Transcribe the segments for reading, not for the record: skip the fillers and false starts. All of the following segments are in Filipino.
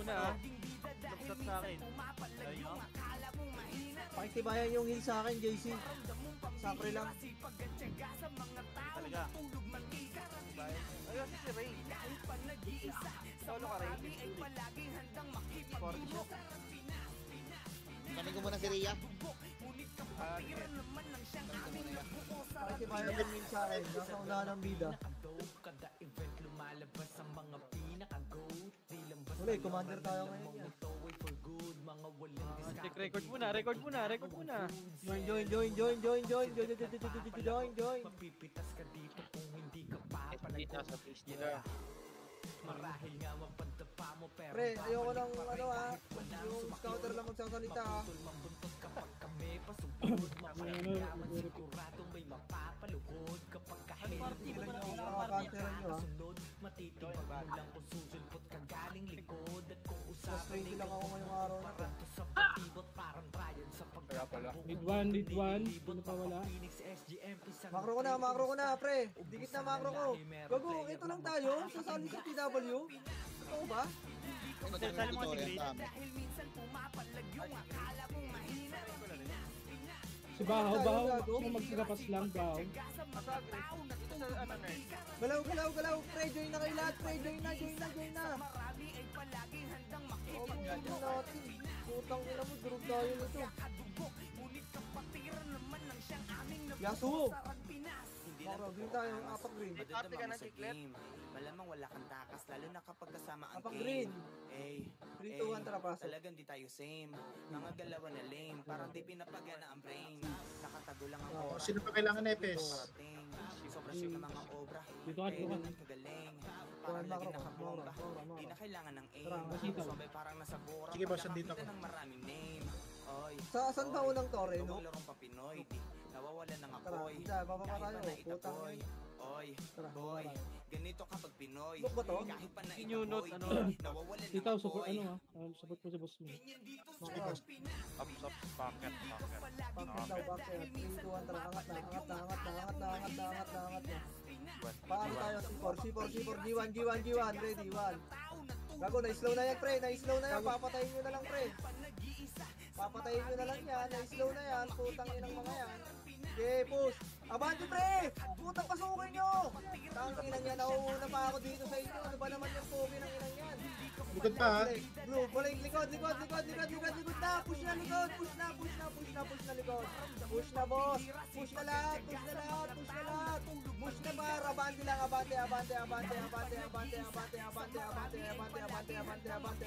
muna ha. Lupsat sa akin. Ayun. Pakitibayan yung heal sa akin, JC. Sakre lang. Talaga. Ayun si Ray. Solo ka Ray. Fortune. Kanin ko muna si Rhea. Pakitibayan yung heal sa akin. Nasa unahan ng bida. Wala, commander tayo ngayon yan. Check record muna, record muna, record muna. Join. Nasa base nila. Marahil nga mapadapa mo pero Pre, ayoko ng ano ha. Yung scouter lang magsasalita ha. mambuntot kapag kami pasugod mapayaman siguradong may mapapalugod kapag kahit Nakaka-canceran nyo ha. kasunod matitibag mo lang kung susulpot ka galing likod at kung Plus usapan 20 lang ako ngayong araw na to. to sa patibot parang Brian sa pagkakabong Mid 1, ano pa wala? Phoenix SGMP sa Makro ko na pre. Dikit na makro ko. Gago, ito lang tayo. Sasali sa TW. Totoo ba? Sali mo si Grid. Si Bahaw. Sino magsigapas lang, Bahaw? Galaw. Pre, join na kayo lahat. Pre, join na. Oh, buo natin. Putang ina mo, durog tayo nito. Yasuo! Maro, green tayo, apak green. Ate ka na si Clip. Malamang wala kang takas, lalo na kapag kasama ang Apak green. Eh, 3, 2, 1, tara pasok. talagang di tayo same. Mga galawan na lame, parang di pinapagana ang brain. Nakatago lang ang oras. Sino pa kailangan nepes? Sobrang sure na mga obra. Dito ka, dito ka. Kagaling. Kuhan Parang lagi makro. nakabomba. Di na kailangan ng aim. Tara, makita. Sabay parang nasa bora. Sige, boss, nandito ako. Ng maraming name. Oy. Saan ba unang tore, no? Gawang larong papinoy. Nawawala ng Tara, apoy. isa, bababa Kahit tayo. pa na itaboy. Putang Oy, Tara, boy. bababa. Ganito kapag Pinoy. Look ba to? Kahit pa na Inunot, itaboy. ano? Nawawala ng Ikaw, support, apoy. support mo si boss mo. Makro. Up, pocket. Bakit daw, bakit? 3, 2, 1, tara, angat na. Paano tayo? C4, G1, ready, 1. Gago, na-slow na yan, pre. Papatayin nyo na lang, pre. Papatayin nyo na lang yan. Na-slow na yan. Putang inang mga yan. Okay, push. Abante, pre! Putang pasukin nyo! Tangin inang yan. Nauuna pa ako dito sa inyo. Ano ba naman yung pogi ng inang yan? Likod pa ha. Blue, balik, likod na! Push na likod! Push na likod! Push na, boss! Push na lahat! Push na bar! Abante lang, abante!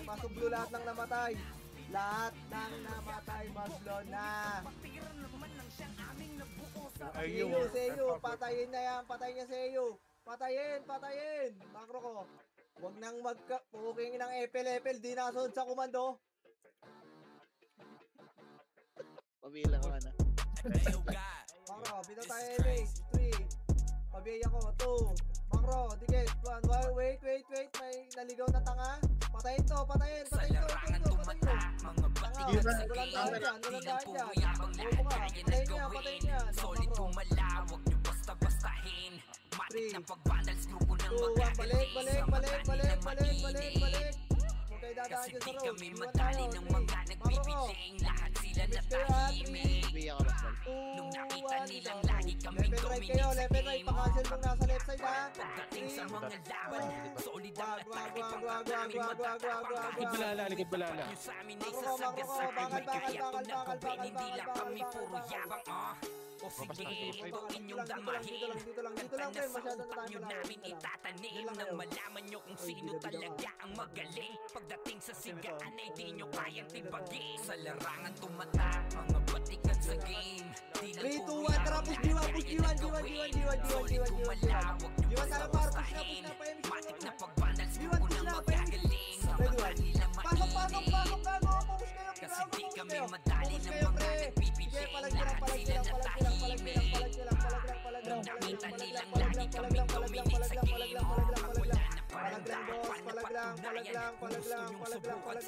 Pasok blue, lahat ng namatay! Maslo na! Seyo! Patayin na yan! Patayin! Makro ko! Huwag nang puking ng epel, di nasunod sa komando. Pabila ko na. Makro, bito tayo LA. 3. Pabiyay ako. 2. Makro, dikit. 1. Wait. May naligaw na tanga. Patayin to. sa larangan tumata mga batigan sa game di lang puro yabang lahat kaya na gawin solid kumalawag nyo basta-bastahin matik na pag-vandals grupo ng magagaling sa madali na mainit kasi di kami madali ng mga nagbibiling lahat sila na tahimik Rhea ka lang. nung nakita nilang lagi kaming Level right dominate kayo. sa Level right. game Pa-cancel nung nasa left side ha. pagdating sa mga laban solid ang atake Wag. pagkakami matatapang Likod balala. yung sa amin ay sasagasaan may kaya to na gawin hindi lang kami puro yabang o sige ito inyong damahin kanta na sa utak nyo namin itatanim nang malaman nyo kung sino talaga ang magaling pagdating sa sigaan ay di nyo kayang tibagin sa larangan tumata mga batikan sa game di lang 3, 2, puro 1, tara, yabang push, lahat G1, kaya gawin solid kumalawag nyo G1, tara, par, push na, basta-bastahin push na, matik na pag-vandals G1, grupo push na na, magagaling sa Ready, mata one. nila Pasok, mainit push kayo, kasi push di kayo. kami madali ng mga nagpipiling lahat sila na tahimik nung nakita nilang lagi kaming dominate sa game wala na parandapan na patungdayan at puso lang, palag lang. Palag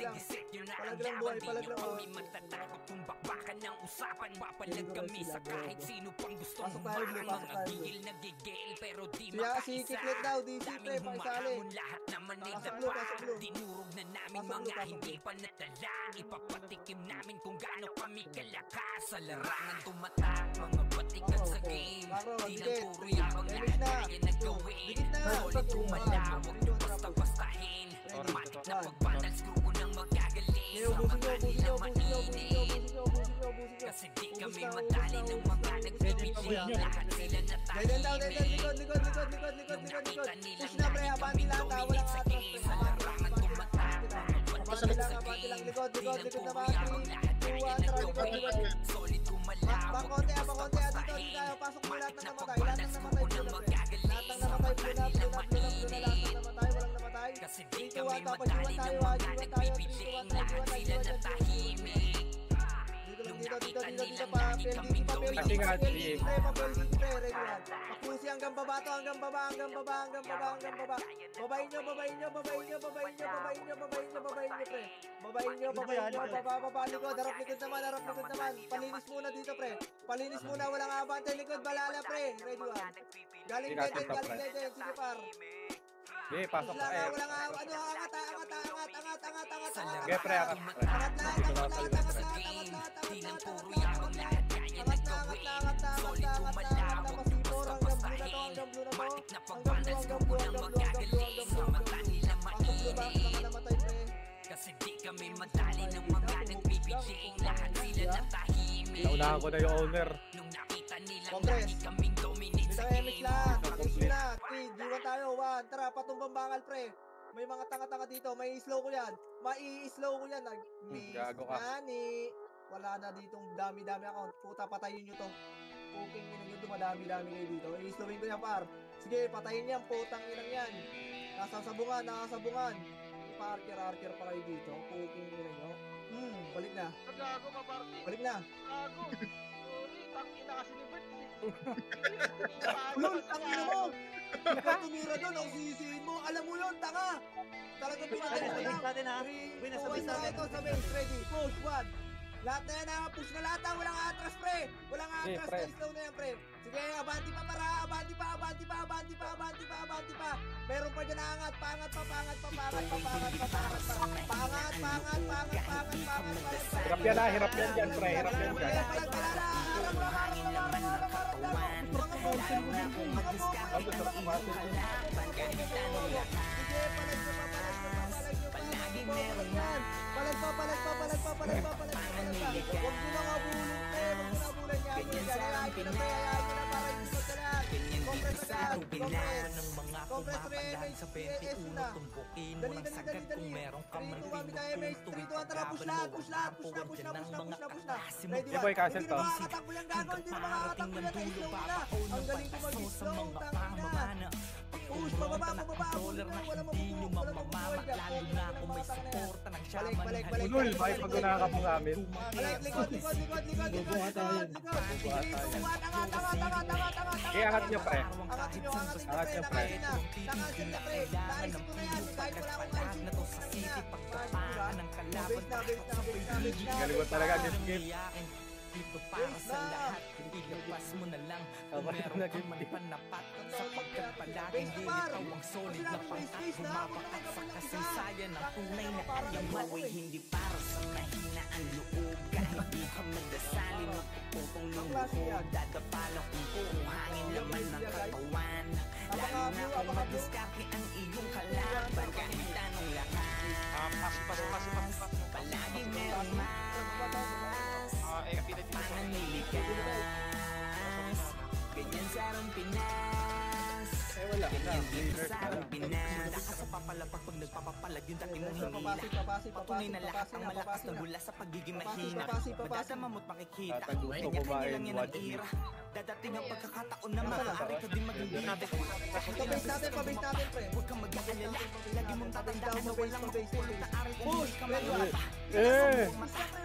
lang buhay, palag lang. Kami matatakot kung bakbakan ng usapan. Papalag kami sa kahit sino pang gustong Pasok tayo, Blue, mga pasok tayo, Blue. gigil na gigil pero di Siya, si makaisa. Kiklet daw, DC pre, Daming pakisali. humahamon, lahat naman ay Pasok Blue, dapa. pasok Blue. Dinurog na namin Pasok Blue, mga pasok hindi Blue. pa natala. Ipapatikim namin kung gaano kami kalakas. Sa larangan tumatak, mga batikan sa game. Baro, Di lang dikit. puro yabang Damage lahat na. kaya na gawin. Dikit na. Solid tumalawag na basta-bastahin. Matik na pagbanal, screw ko nang magagaling. Ngayon, Sa ubusin mga nyo, nila ubusin nyo, ubusin nyo, mainit. ubusin nyo, ubusin nyo, ubusin nyo. Kasi di kami Ubus na, madali ubus na, ng ubus mga na. nagbibigay. Lahat sila Ganyan daw, ganyan, likod, likod, likod, likod, likod, likod, likod. Push na pre, abante lang, walang atras pre. sa larangan tumatak. Abante lang, likod, likod, likod naman. 3, 2, 1, tara, likod, likod. Solid kumalawag. Bang konti, dito tayo. Pasok mo lahat ng namatay, lahat ng namatay, blue na pre. Lahat ng namatay, blue na, blue na, blue na, blue na, lahat ng namatay, walang namatay. Kasi 3, di 2, kami 1, tapos madali iwan ng tayo, mga iwan tayo, 3, 2, 1, nagbibigay. tayo, Lahat iwan sila tayo, natahimik. Dito pa, PLDT pa, Kasi nga, PLDT pa, PLDT pa, ready yan. Pakusi hanggang baba to, hanggang baba, hanggang baba, hanggang baba, hanggang baba. Babayin nyo, babayin nyo, babayin nyo, babayin nyo, babayin nyo, babayin nyo, babayin nyo, pre. Babayin nyo, babayin nyo, baba, likod, harap likod naman, harap likod naman. Palinis muna dito, pre. Palinis muna, walang abante, likod, balala, pre. Ready yan. Galing deden, galing deden, sige par. Okay, pasok Wala ka nga, eh. wala nga, ano, angat, Sa angat. Pre, angat. Angat lahat, angat lahat, angat lahat, angat lahat, Di lang angat puro lahat, yabang lahat kaya na gawin. Solid kumalawag na basta-bastahin. Matik na pagbanal, screw ko nang magagaling. Sa mata nila mainit. Kasi di kami madali ng mga nagbibigay. Lahat sila natahimik. Naunahan ko na yung owner. Nung nakita nilang Congress. lagi kaming dominate Dito sa MX game. lang, pakisi na, 3, G1 tayo, 1, tara, patumbang bakal pre. May mga tanga-tanga dito, may slow ko yan, mai-slow ko yan, nag-miss gago ka. nani. Wala na ditong dami-dami account, puta patayin nyo to. Puking ina nyo, dumadami-dami kayo dito, i-slowin ko yan par. Sige, patayin yan, putang inang yan. Nasasabungan, nakasabungan. Pa-archer pa kayo dito, puking ina nyo. Balik na, Gago ka, Party. balik na. Gago. Sorry, tangina kasi ni Bert. Ulol, tangina mo! Ikaw tumira doon, ang sisihin mo. Alam mo yun, tanga! Talaga pinatay mo lang. natin ha. 3, Win, 2, nasa base 1 na natin. ito sa base. Ready, push, 1. Lahat na yan, push na lahat. Walang atras, pre. Walang atras, pre. slow na yan, pre. Sige, abanti pa para, abanti pa. Meron pa dyan angat, pangat pa. Hirap yan ah, hirap yan dyan, pre. Hirap yan dyan. Hangin naman ng katawan. Lalo na kung mag-discount ang iyong halaban. Kahit anong lakas. Palagi meron man. Palag pa. Panganiligan. Huwag mo mga bulong, pre. Huwag mo na bulan yan. Ganyan sa Hayaan nyo na, pre. Hayaan nyo na para yung sa lahat. Ganyan dito Compress sa agad, Rubinan. compress. ng mga Compress kumapandaan sa remix, 21 na. tumpukin mo Dali, ng dali, sagad dali, kung dali. meron ka man 3, 2, 1, tayo, pinupul 3, tuwing 2, 1, tara, push lahat. Push na. Ready, Di boy, cancel Hindi to. na makakatakbo yan, gago. Hindi na makakatakbo yan. Ay-slow mo na. Ang galing ko mag-slow. Tangina. Push, bababa. controller na Wala hindi nyo mabubuhay mamamama dyan. lalo na kung may suporta ng shaman Balik. Ulul, bakit pag gunahan mo sa amin? Balik, likod. Bubuhat tayo. Okay, angat nyo, pre. Angat nyo, pre. Nakasin na, pre. Naisip ko na yan. Kahit wala akong naisip. na to sa city pagkapaan ng kalaban Base na. Galing mo talaga, skip. dito para sa lahat ilabas mo na lang kung meron kang manpanapat sapagkat palaging dilitaw ang solid na pangkat humapakat sa kasaysayan ng tunay na kayaman Ay hindi para sa mahina ang loob. Kahit di ka magdasalin o puputong lumuhod, dadapalang kung puro hangin laman ng katawan. Lalo na kung madiskarte ang iyong kalaban. Kahit anong lakas, palaging meron mas pananilikas. Ganyan sa Arang Pinas. Wala na. Ganyan dito sa Arang Pinas. Lakas sa papalapag pag nagpapapalag yung dati mong hinila Papasig, patunay na lahat ang malakas na na. mula sa pagiging mahina Papasig. madadama mo't makikita Tatagusto ko kanya-kanya ba lang yung yan ang watch ira dadating ang pagkakataon na Nasaan na? maaari ka din maging bida Pabase natin, pre. huwag kang mag-aalala lagi mong tatandaan na walang makukulot na aral kung Push, hindi ka ready, mawala Eh!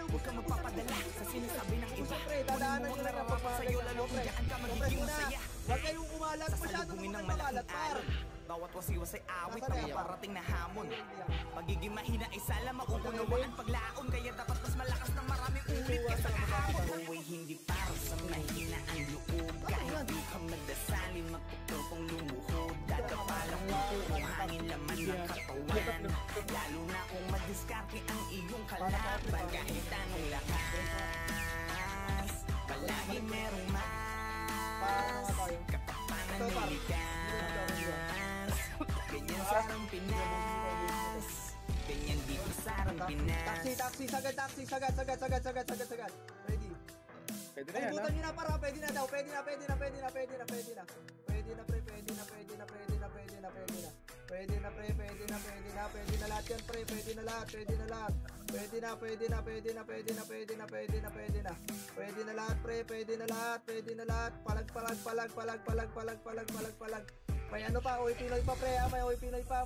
huwag kang magpapadala sa sinasabi ng iba Pre, dadaanan nyo na lang nararamdaman sa'yo lalo kung pre. diyan ka Compress magiging na. masaya Huwag kayong kumalat. Masyado sasalubungin naman ng kayo malaking makalat, par. alon Bawat wasiwas ay awit, Nasaan na yan? parating na hamon. Hindi yan. Pagiging mahina ay sala, mauunawaan paglaon. Kaya dapat mas malakas ng maraming ulit kaysa kahapon. Buhay hindi para sa mahina ang loob. Kahit di ka magdasali, magtutupong lumuhod. Dadapalang puro hangin laman ng katawan. Lalo na kung madiskarte ang iyong kalaban. Kahit anong lakas, palagi merong Paano mas. nga tayo? Katapangan Ito, ng par. likas. Ganyan sa arang Pinas. Ganyan dito sa arang Pinas. Taxi, sagad. Ready. Pwede na yan, Pagbutan ha? nyo na para, pwede na daw, pwede na. Pwede na, pre, pwede na. Pwede na, pwede na lahat yan, pre, pwede na lahat. Pwede na lahat, palag. May ano pa, Oy Pinoy pa, pre, ha? May Oy Pinoy pa,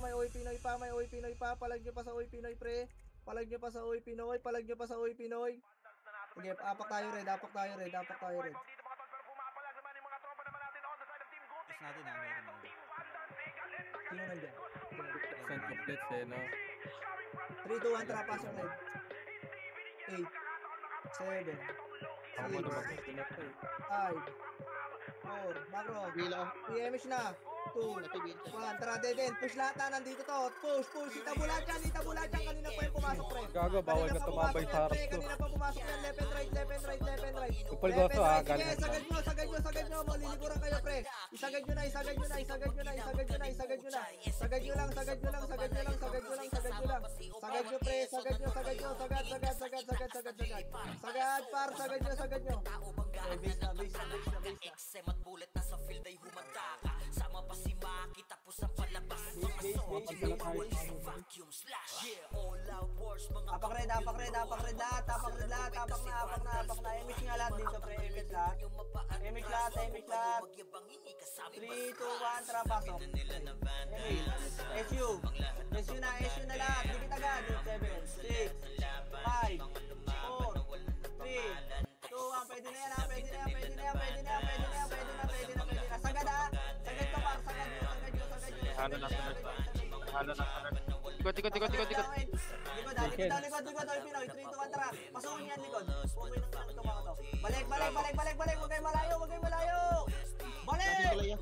palag nyo pa sa Oy Pinoy, pre. Palag nyo pa sa Oy Pinoy. Sige, apak tayo red. Sino nandyan? Saan complete eh, no? 3, 2, 1, trap, pasok red. 8, 7, Ako mo 6, naman pinat eh. 5, 4, macro. Bila. PMH na. 2, 1, tara, dead. Push lahat na, nandito to. Push. Itabulan dyan. Kanina pa yung pumasok, pre. Gago, bawal ka tumabay sa harap ko. Kanina pa pumasok yan. Left and right. Ipal goso, ha? Sige, Galit. sagad nyo. Maliliguran kayo, pre. Isagad nyo na. Sagad nyo lang. Sagad nyo, pre. Sagad nyo. Sagad nyo. Base na. XM at bullet na sa field ay humanda ka. Sama pa si Maki tapos ang palabas. Vacuum slash. Yeah, all out wars mga Apak red lahat. Image nga lahat dito, pre. Image lahat. 3, 2, 1, tara, pasok. SU na lahat. Dikit agad. 7, 6, 5, 4, 3, 2, 1. Pwede na yan. Sagad, ha? Sagad ka, par. Sagad nyo. Halo na sunod. Tikot. Likod, Oy Pinoy. 3, 2, 1, tara. Pasukin yan, likod. Pumoy ng tumakot to. Balik. Huwag kayo malayo. Balik!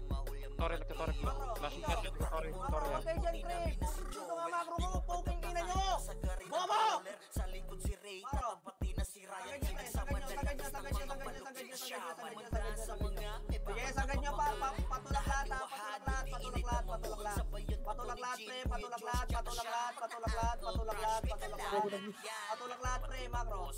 Torre, nagtatorek mo. Flashing cat yun. Torre. Huwag kayo dyan, pre. Dito nga, macro mo. Poking ina nyo. Bobo! sa likod si Ray at pati na si Ryan. Pinagsama na lang sa mga balok na siyama. Sa mga Sige, sagad nyo, par. Patulak lahat, ha? Patulak lahat, pre. Patulak lahat, pre. Macro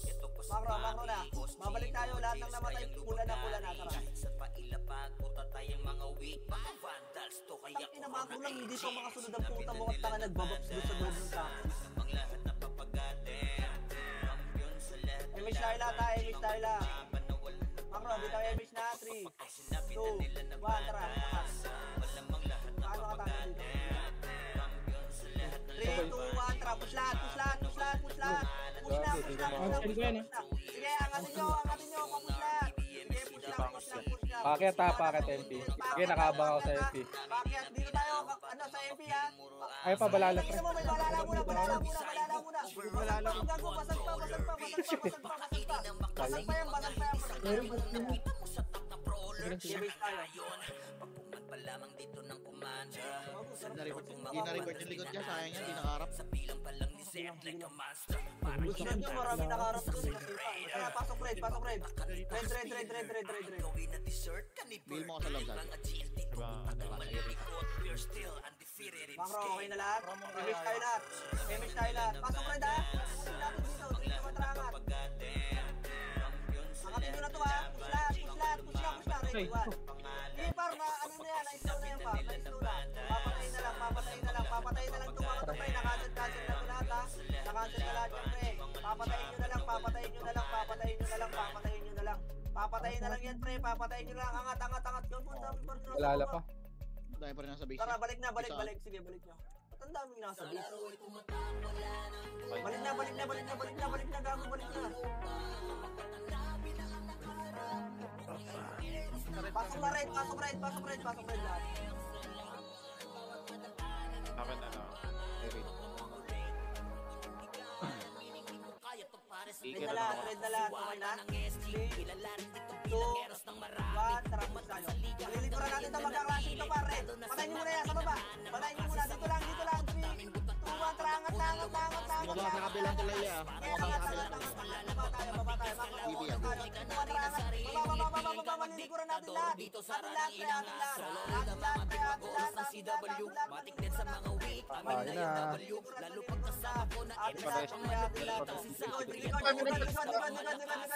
na. Babalik tayo. Lahat ng namatay. Pula na. Tara. sa pailapag puta tayong mga weak mga vandals to kaya Ina, macro lang. Hindi pa makasunod ang puta mo at tanga nagbabaks doon sa loob ng taxi. ang lahat na papagatin kampiyon sa lahat Image tayo lahat. Macro, dito tayo image na. 3, 2, 1, tara. malamang lahat na Paano ka tama dito? kampiyon sa lahat 3, 2, 1, tara. Push lahat. Push na. Sige, angatin nyo. Papush lahat. Sige, push lang. Paket MP. Sige, nakabang ako sa MP. Bakit? Dito tayo. Sa MP, ha? Ay, pabalalat. Tingnan mo, may balala muna. Gago, basag pa. Basag pa yan. Sige, base tayo. pagpungan pa lamang dito ng kumanda Hindi na-record yung likod niya. Sayang yan. Hindi nakaharap. sa bilang pa lang ni Zed like a monster Gusto nyo, marami nakaharap doon. Kaya pasok red. Red. gawin na dessert kanibur Feel mo ka sa loob, Zed. mga agility tumatang malirikot we're still undefeated in Macro, okay skate na lahat? Image tayo lahat. Pasok red, ha? Pusin natin dito. Dito matrangat. Angatin nyo na to, ha? Push na. Ready, 1. Sige, par, ano na yan? Na-slow na yan, par. Na-slow na. Papatayin na lang itong mga to, pre. Nakancel na ito lahat, ha? Nakancel na lahat yan, pre. Papatayin nyo na lang. Papatayin na lang yan, pre. Papatayin nyo lang. Angat. Gago, ang dami par. Balala pa. Dahil pa rin nasa base. Tara, balik. Sige, balik nyo. Ba't ang daming nasa base? Balik na. Gago, balik na. Pasok red lahat. Red na lahat, red na lahat. Okay na? 3, 2, 1, tara, push tayo. Malilikuran natin ito, magkakrashing ito pa, red. Patayin nyo muna yan, sa baba. Patayin nyo muna, dito lang, 3, 2, 1, tara, angat. Bumaba sa kabilang tulay ah. Bumaba sa kabilang tulay. Baba tayo. Malilikuran natin lahat. Atin lahat.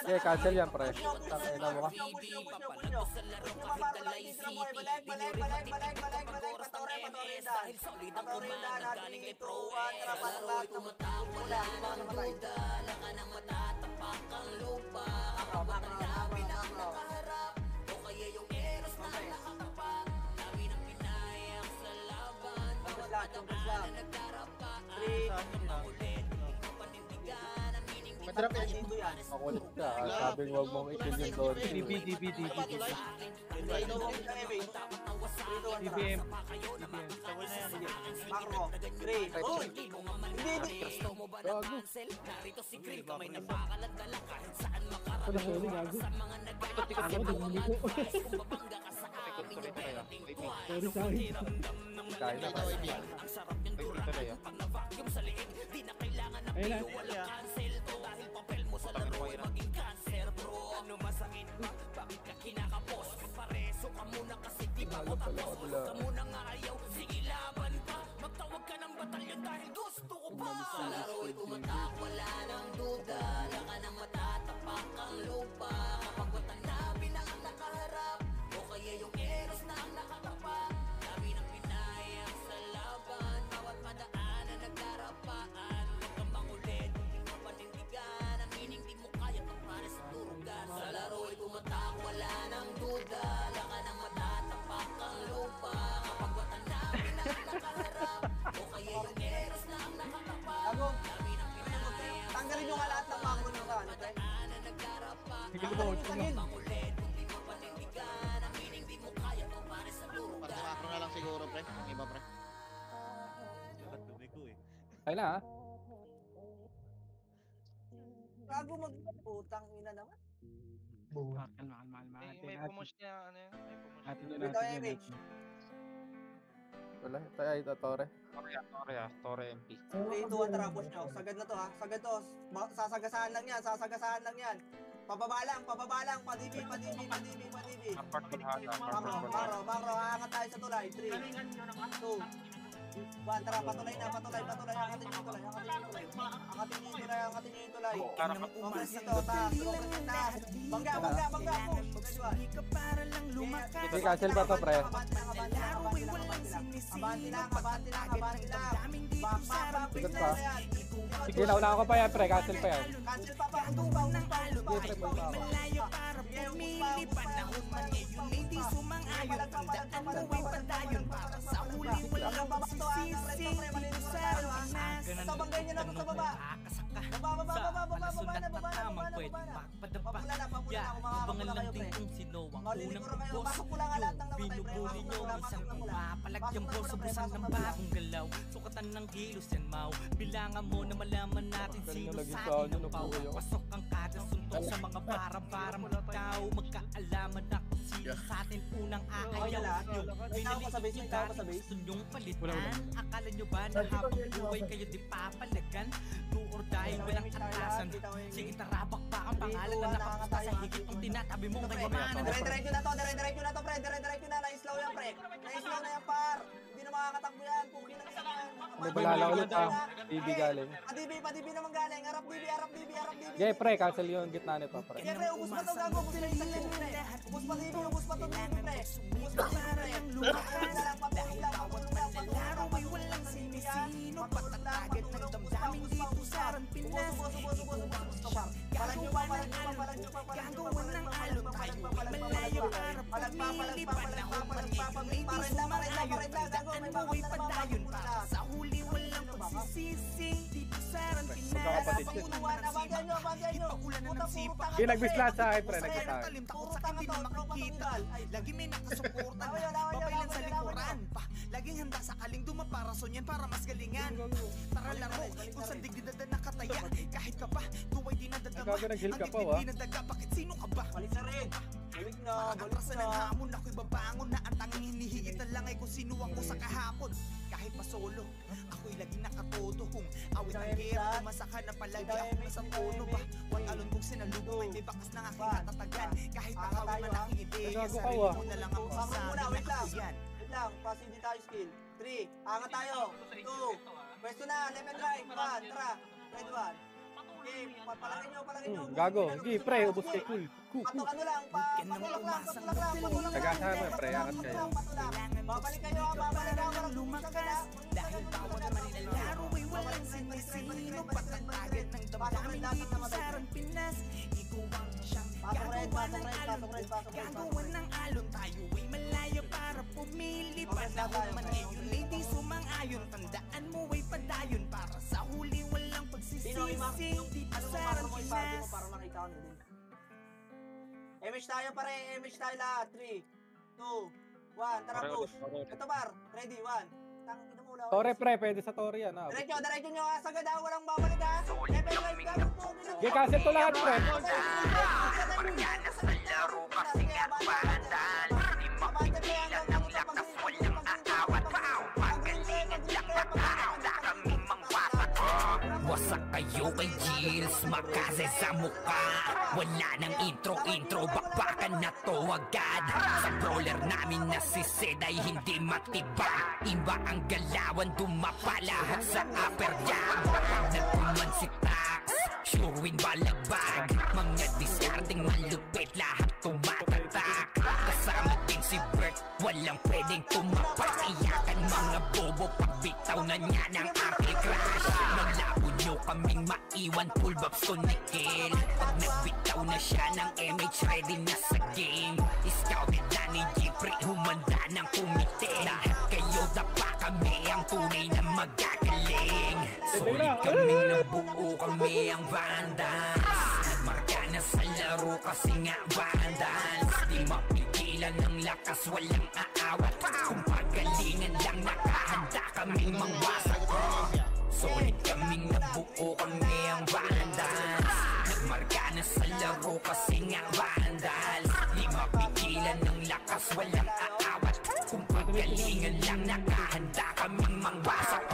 Okay, cancel yan, pre. Tangina mo ka. Madrap yan. Makulit ka. Sabi huwag mong ikin yung doon. BBM. Makro, 3. Uy! Hindi. Gago. Sorry, gago. Ako, dumuli ko. Sorry. Kain na ka. Ayun na. Alam pala ako dula. Tanggalin nyo nga lahat ng makro nyo ka, ano, pre? Sige ko, Tanggalin. Pag-macro na lang siguro, pre. Ang iba, pre. Kain na, ha? Gago mag-utang ina naman. May promotion niya, ano yan? May promotion. Atin na Ito, natin Eric. yan. Wala. Tayo, Tore. Tore MP. 3, 2, 1, tara, push nyo. Sagad na to, ha? Sagad to. Sasagasaan lang yan. Pababa lang. Padibi. Makro, aangat tayo sa tulay. 3, 2, 1, tara, patuloy. Angatin nyo yung tulay. Progress dito, taas. Bangga, push. Sige, cancel ba to, pre? Abanti lang. Sigot pa. Sige, nauna ko pa yan, pre. Cancel pa yan. Cancel pa. Sabangay niyo na sa baba. Abangan lang din kung sino ang unang boss. Binubuli nyo isang mapalagyan po sa busan ng bagong galaw. Sukatan ng kilos yan, mau. Bilangan mo na malaman natin sino sa atin ang pao. Pasok ang kada suntok sa mga para magtao. Magkaalaman na kung sino sa atin unang aayaw. Yung pinalitin nyo dahil gusto nyong palitan. Akala nyo ba na habang buhay kayo di papalagan? Do or die, walang atasan. Sige, tarabak pa ang pangalan na nakapusta sa higit ang tinatabi mong kayamanan. Dire-diretso na to, pre. Dire-diretso na. Na-slow yan, pre. Na-slow na yan, par. Hindi na makakatakbo yan. Puki lang isa yan. May balala ulit, ha? TV galing. Padibi naman galing. Harap dibi. Okay, pre. Cancel yung gitna nito, pre. Sige, pre. Ubus pa to, gago. Ubus pa isang yan, pre. Ubus pa dibi, pre. Laro ay walang sinisino. Patatagan ng damdamin dito sa Aran Pinas. Palag nyo pa. Gagawa ng alon tayo. Malayo para pumili. Panahon man ito may di sumayon. Daan mo ay padayon para sa huli walang pagsisisi. Dito sa Aran Pinas. Magkakapatid yun. Ipaulan na ng sipa. Hindi, nag-bislat sa akin, pre. Nag-bislat. Talim takot sa akin, di na makikita. Lagi may nakasuportan. Babaylan sa likuran pa. Laging handa sa kaling dumaparason yan para mas galingan. Tara laro, kung sa dignidad na nakataya. Kahit ka pa, tuway di nadadala. Gago, nag-heal ka pa, wa? Bakit sino ka ba? Balik na rin. Balik na, balik Pag-atrasan ng na. hamon, ako'y babangon na ang tanging hinihiit na lang ay kung sino ako sa kahapon. Kahit pa solo, ako'y laging nakatodo. Kung awit ang gera, masaka na palagi ako sa puno ba? Huwag alon kong sinalubong, may bakas ng aking natatagan. Kahit nakawin man aking ideya, Gago ka, sarili wa? mo na lang ang Bangon muna, pasabi wait na lang. ako yan. Wait lang, pass hindi tayo skill. 3, angat tayo. 2, pwesto na, left and right. 1, tara. Red 1. Game, palagay nyo. Gago, sige, pre, ubos kay cool. Patok ano lang, patulak lang. Tagasahan mo, pre, angat kayo. Babalik kayo, babalik kayo. Lumakas dahil bawat manilalaro ay walang sinisino. Patatagan ng damdamin dito sa Ran Pinas. Ikaw ang siyang gagawa ng alon ko. Gagawa ng alon, tayo ay malaya para pumili. Panahon man ngayon ay di sumang-ayon. Tandaan mo ay padayon para sa huli walang pagsisisi. Dito sa Ran Pinas. Para makita ko nila. Image tayo pare, image tayo lahat. 3, 2, 1, tara push. Ito bar, ready, 1. Tangin mo wala. Tore, pre, pwede sa Tore yan, ha? Diretso nyo sagad ha, walang babalik ha. Level 5 gamit po. Okay, cancel to lahat, pre. Pagkana sa laro kasi nga bandal. Di mapigilan ang lakas, walang aawat. Pagalingan lang nakahanda kami mangwasak. Wasak kayo kay Gilles, makase sa mukha. Wala nang intro, bakbakan na to agad. Sa brawler namin na si Sid ay hindi matibag. Iba ang galawan, dumapa lahat sa upper jab. Nagkuman si Tax, sure win balagbag. Mga discarding malupit, lahat tumatatak. Kasama din si Bert, walang pwedeng tumapas. Iyakan mga bobo, pagbitaw na niya ng aking crash. Malabo nyo kaming maiwan, full babs to Nickel. Pag nagbitaw na siya ng MH, ready na sa game. Scouted na ni Jeffrey, humanda ng kumite. Lahat kayo dapa kami, ang tunay na magagaling. Solid kaming nabuo, kami ang Vandals. Nagmarka na sa laro kasi nga Vandals. Di mapigilan ng lakas, walang aawat. Kung pagalingan lang, nakahanda kaming mangwasak. Solid kaming nabuo, kami ang Vandals. Nagmarka na sa laro kasi nga Vandals. Di mapigilan ng lakas, walang aawat. Kung pagalingan lang, nakahanda kaming mangwasak.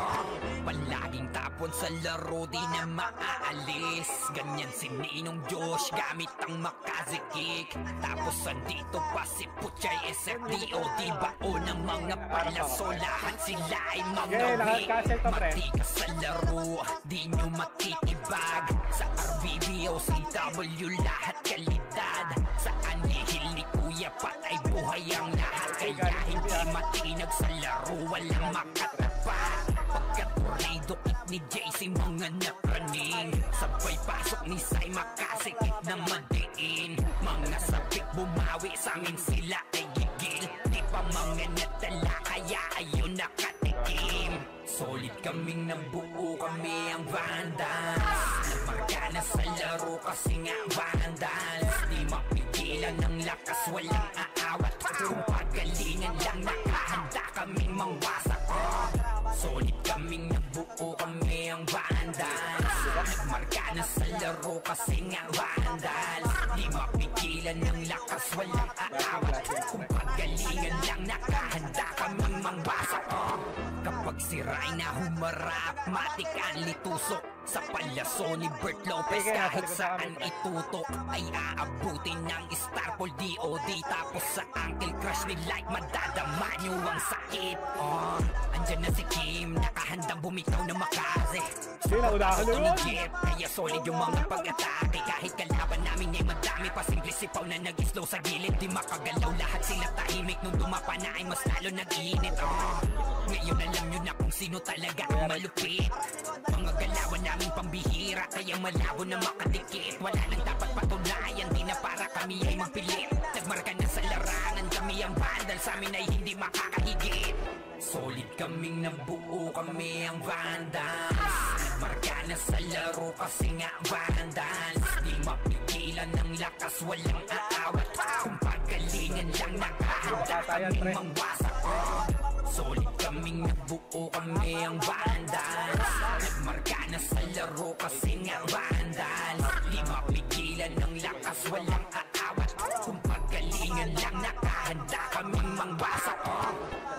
Palaging tapon sa laro, di na maaalis. Ganyan si Ninong Josh, gamit ang makazikik. Tapos andito pa si Puchay SFDO. Di bao ng mga palaso, lahat sila ay mga weak. Matikas sa laro, di nyo matitibag. Sa RBBO, CW, lahat kalidad. Sa anihil ni Kuya patay buhay ang lahat. Kaya hindi matinag sa laro, walang makatapat. Pagka-tornado kit ni JC, mga napraning. Sabay pasok ni Sai, makasikip na madiin. Mga sabik bumawi, sa amin sila ay gigil. Di pa mga natala, kaya ayun nakatikim. Solid kaming nabuo, kami ang Vandals. Nagmarka na sa laro kasi nga Vandals. Di mapigilan ng lakas, walang aawat. Kung pagalingan lang, nakahanda kaming mangwasak. Solid kaming nabuo, kami ang Vandals. Nagmarka na sa laro kasi nga Vandals. Di mapigilan ng lakas, walang aawat. Kung pagalingan lang, nakahanda kaming mangwasak. Kapag si Ryan na humarap, matik ang litusok. Sa palaso ni Bert Lopez, kahit saan itutok ay aabutin ng Starpol DOD. Tapos sa Uncle Crush ni Light, madadama nyo ang sakit. Andyan na si Kim, nakahandang bumitaw na makaze. Sila, unahan na yun. Jeep, kaya solid yung mga pag-atake. Kahit kalaban namin ay madami pa, simple sipaw na nag-slow sa gilid. Di makagalaw, lahat sila tahimik. Nung dumapa na ay mas lalo nag-iinit. Ngayon alam nyo na kung sino talaga ang malupit. Mga galawan namin pambihira, kaya malabo na makadikit. Wala nang dapat patunayan, di na para kami ay magpilit. Nagmarka na sa larangan, kami ang Vandal, sa amin ay hindi makakahigit. Solid kaming nabuo, kami ang Vandals. Nagmarka na sa laro kasi nga Vandals. Di mapigilan ng lakas, walang aawat. Kung pagalingan lang, nakahanda kaming mangwasak. Solid kaming nabuo, kami ang Vandals. Nagmarka na sa laro kasi nga Vandals. Di mapigilan lakas walang aawat. Kung paggalingan lang nakahanda kaming mangwasak.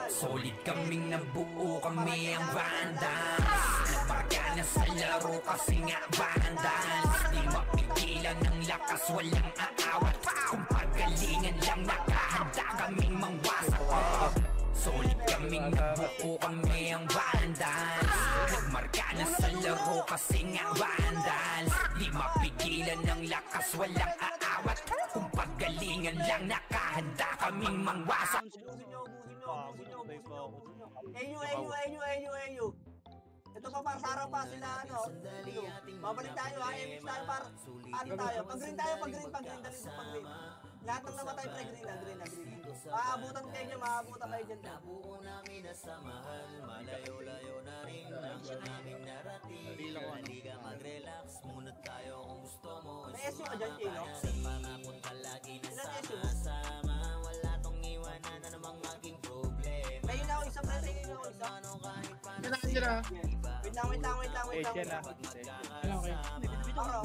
Solid kaming nabuo, kami ang Vandals. Nagpagana sa laro kasi nga Vandals. Di mapigilan ng lakas walang aawat. Kung paggalingan lang nakahanda kaming mangwasak. Solid kaming nabuo, kami ang Vandals. Nagmarka na sa laro kasi nga Vandals. Di mapigilan ng lakas walang aawat. Kung paggalingan lang nakahanda kaming mangwasak. Enyo. Ito pa par, sa araw pa sila, ano. Babalik tayo ha, MX tayo par. Ano tayo? Pag-green tayo, pag-green. Dali sa pag-green. Lahat ng namatay pre, green na. Maabutan kayo dyan, maabutan kayo dyan. Nabuo namin na samahan, malayo-layo na rin ang aming narating. Halika mag-relax, muna tayo kung gusto mo. May SU ka dyan, Chino? Pangako palagi na sama-sama, wala tong iwanan na namang maging problem. May yun ako isa pre, may yun ako isa. Wait lang. Yan na. Okay. Makro.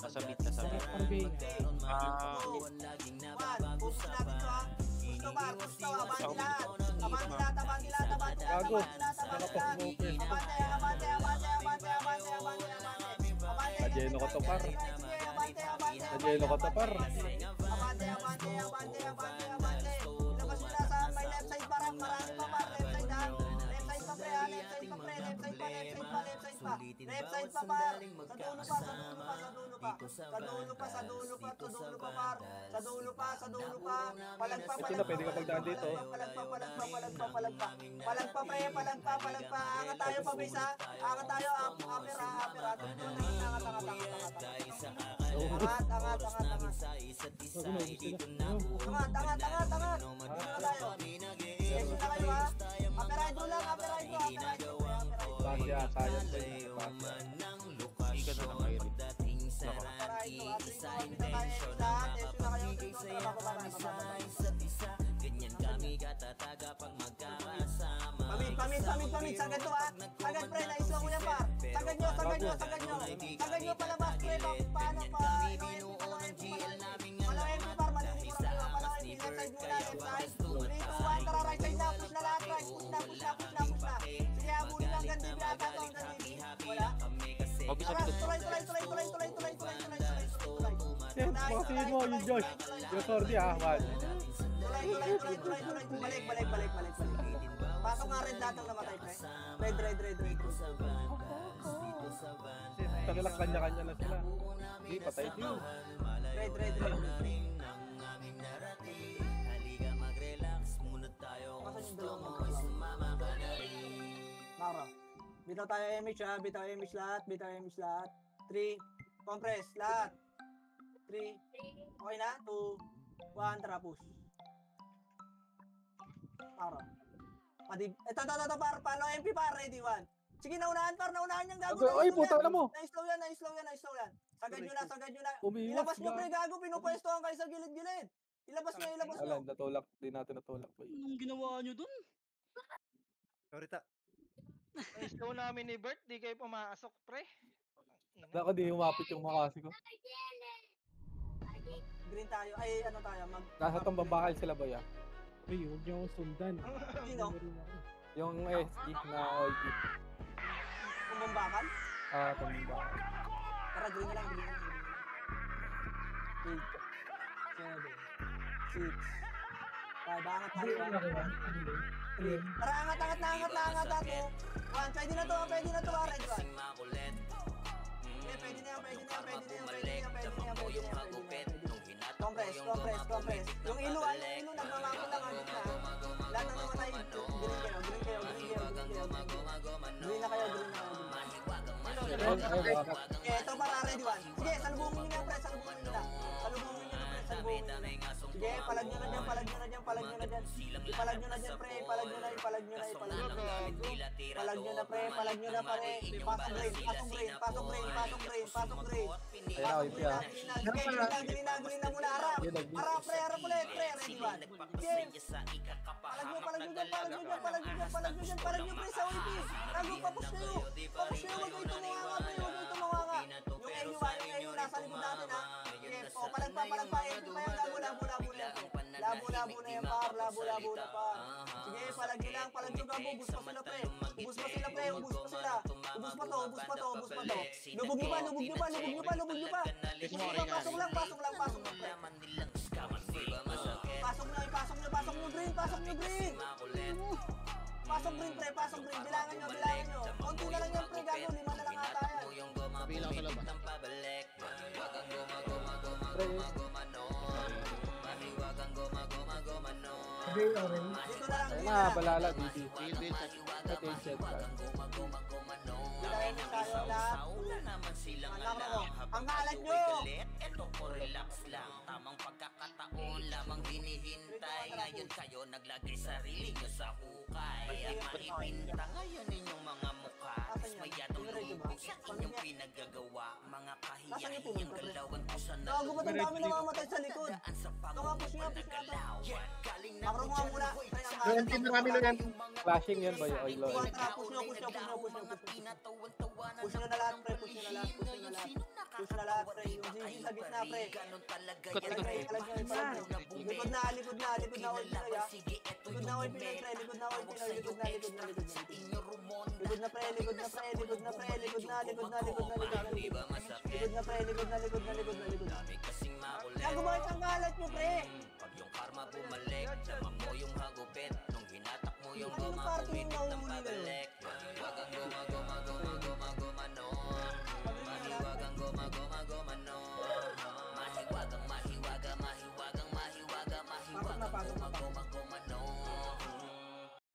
Nasabit. Parving. Focus natin to ha. Gusto, abanti lahat. Gago. Najeno ko to par. Najeno ko to par. Abante. Ilabas nyo na sa may left side parang marami pa par. Left side ha. Left side pa pre ha. Left side pa par. Sa dulo pa par. Palagpa. Sino pwede ka pagdaan dito? Palagpa pre. Angat tayo pa bisa. Angat tayo. Apera. Angat. Angat. Dito tayo. Yes na kayo ha. Apera hydro lang. Base ata yan. Hindi ka na nakairi. Ganyan kami katataga pag magkakasama. Pamit. Sagad to ha. Sagad pre. Naisla ko yan par. Sagad nyo. Sagad nyo palabas pre. Paano pa? Malawin mo par. Malawin left side muna. Left side. 3, 2, 1. Tara right side na. Push na lahat guys. Push na. Sige habulin lang ganda. Biata to. Wala. Tara tuloy. Yes, bakasin mo yung Josh. Yung Sordi ha, man. Tuloy. Balik. Pasok nga red lahat ng namatay pre. Red. Tanilak kanya-kanya na sila. Hindi, patay din. Red. Halika mag-relax, muna tayo kung gusto mo, sumama ka na rin. Mara. Bitaw tayo image ha. Bitaw image lahat. 3. Compress lahat. 3. Okay na? 2, 1. Tara push. Mara. Ito. Palo MP par. Ready 1. Sige, naunahan yung gago. Ay, puta na mo. Na-slow yan. Sagad nyo na. Umiwas, Ilabas nyo gago. pre, gago. Pinupwestohan kayo sa gilid. Ilabas nyo. Alam, natulak. Di natin natulak. Anong ginawa nyo dun? Slow namin ni Bert, di kayo pumasok, pre. Baka di humapit yung makasi ko. Green tayo. Ay, ano tayo? Nasa tambabakal sila ba ya? Uy, huwag niyo akong sundan. Sino? Yung SG na OG. Kumbambakal? Tambabakal. Tara, green na lang. 8, 7, 6, 5. Angat tayo. 3. Tara, angat ako. 1. Pwede na to. Red 1. Pwede na yan. Compress. Yung ilo nagmamako lang ang gitna. Lahat ng namatay, green kayo. Green na kayo. Okay, ito para ready 1. Sige, salubungin nyo na pre, salubungin nyo na. Sige, palag nyo na dyan. Palag nyo na dyan, pre. Palag nyo na. Palag nyo na pare. Pasok brain. Ayaw, ito ya. Sige, green na muna. Harap ulit, pre. Ready 1. Sige. Palag nyo dyan, pre, sa OP. Tago, papush nyo. Huwag kayo tumunganga. Yung NU nasa likod natin ha. labo-labo na pa. Sige, palag nyo lang, palag nyo gabo, ubus pa sila pre. Ubus pa sila pre, ubus pa sila. Ubus pa to, ubus pa to, ubus pa to. Lubog nyo pa, lubog nyo pa, lubog nyo pa, lubog nyo pa. Pasok lang, pasok lang, pasok lang pre. Pasok nyo, pasok nyo, pasok nyo green, pasok nyo green. Pasok green pre, pasok green, bilangan nyo, bilangan nyo. Konti na lang yan pre, gago, 5 na lang ata yan. Bilang sa labas. Dito na lang, dito Ayun na na, lang. balala, BB. Build. Attention ka. Bilangan nyo tayo lahat. Alam mo, ang halat nyo. Ito po relax lang, tamang pagkakataon lamang hinihintay. Ngayon kayo naglagay sarili nyo sa hukay at maipinta ngayon inyong mga mukha. Dismayadong lumubog sa inyong pinagagawa. Mga kahiyahiyang galawan ko sa Gago ba't ang dami namamatay sa likod? Tunga, push nga, push nga to. Makro mo nga muna. Pre, ang halat Team na kami na yan. Flashing yan ba yung oil oil? Push nyo, push nyo, push nyo, push nyo, push nyo. Push nyo na lahat pre, push nyo na lahat, push nyo na lahat. Push na lahat pre, yung GG sa gitna pre. Likod na, likod na, likod na, oil Pinoy ah. Likod na oil Pinoy pre, likod na oil Pinoy, likod na, likod na, likod na. Likod na pre, likod na pre, likod na pre, likod na, likod na, likod na, likod na. Likod na pre, likod na, likod na, likod na, likod na. Gago bakit ang galat nyo pre? Pag yung karma bumalik, naman mo yung hagupit. Nung hinatak mo yung Ano goma, party yung bumit ng nahuli na yun? pabalik. Mahiwag ang goma, goma, goma, goma, goma, no. Mahiwag ang goma, goma, goma, no. Mahiwag ang mahiwaga, mahiwag ang mahiwaga, mahiwag ang goma, goma, goma, no.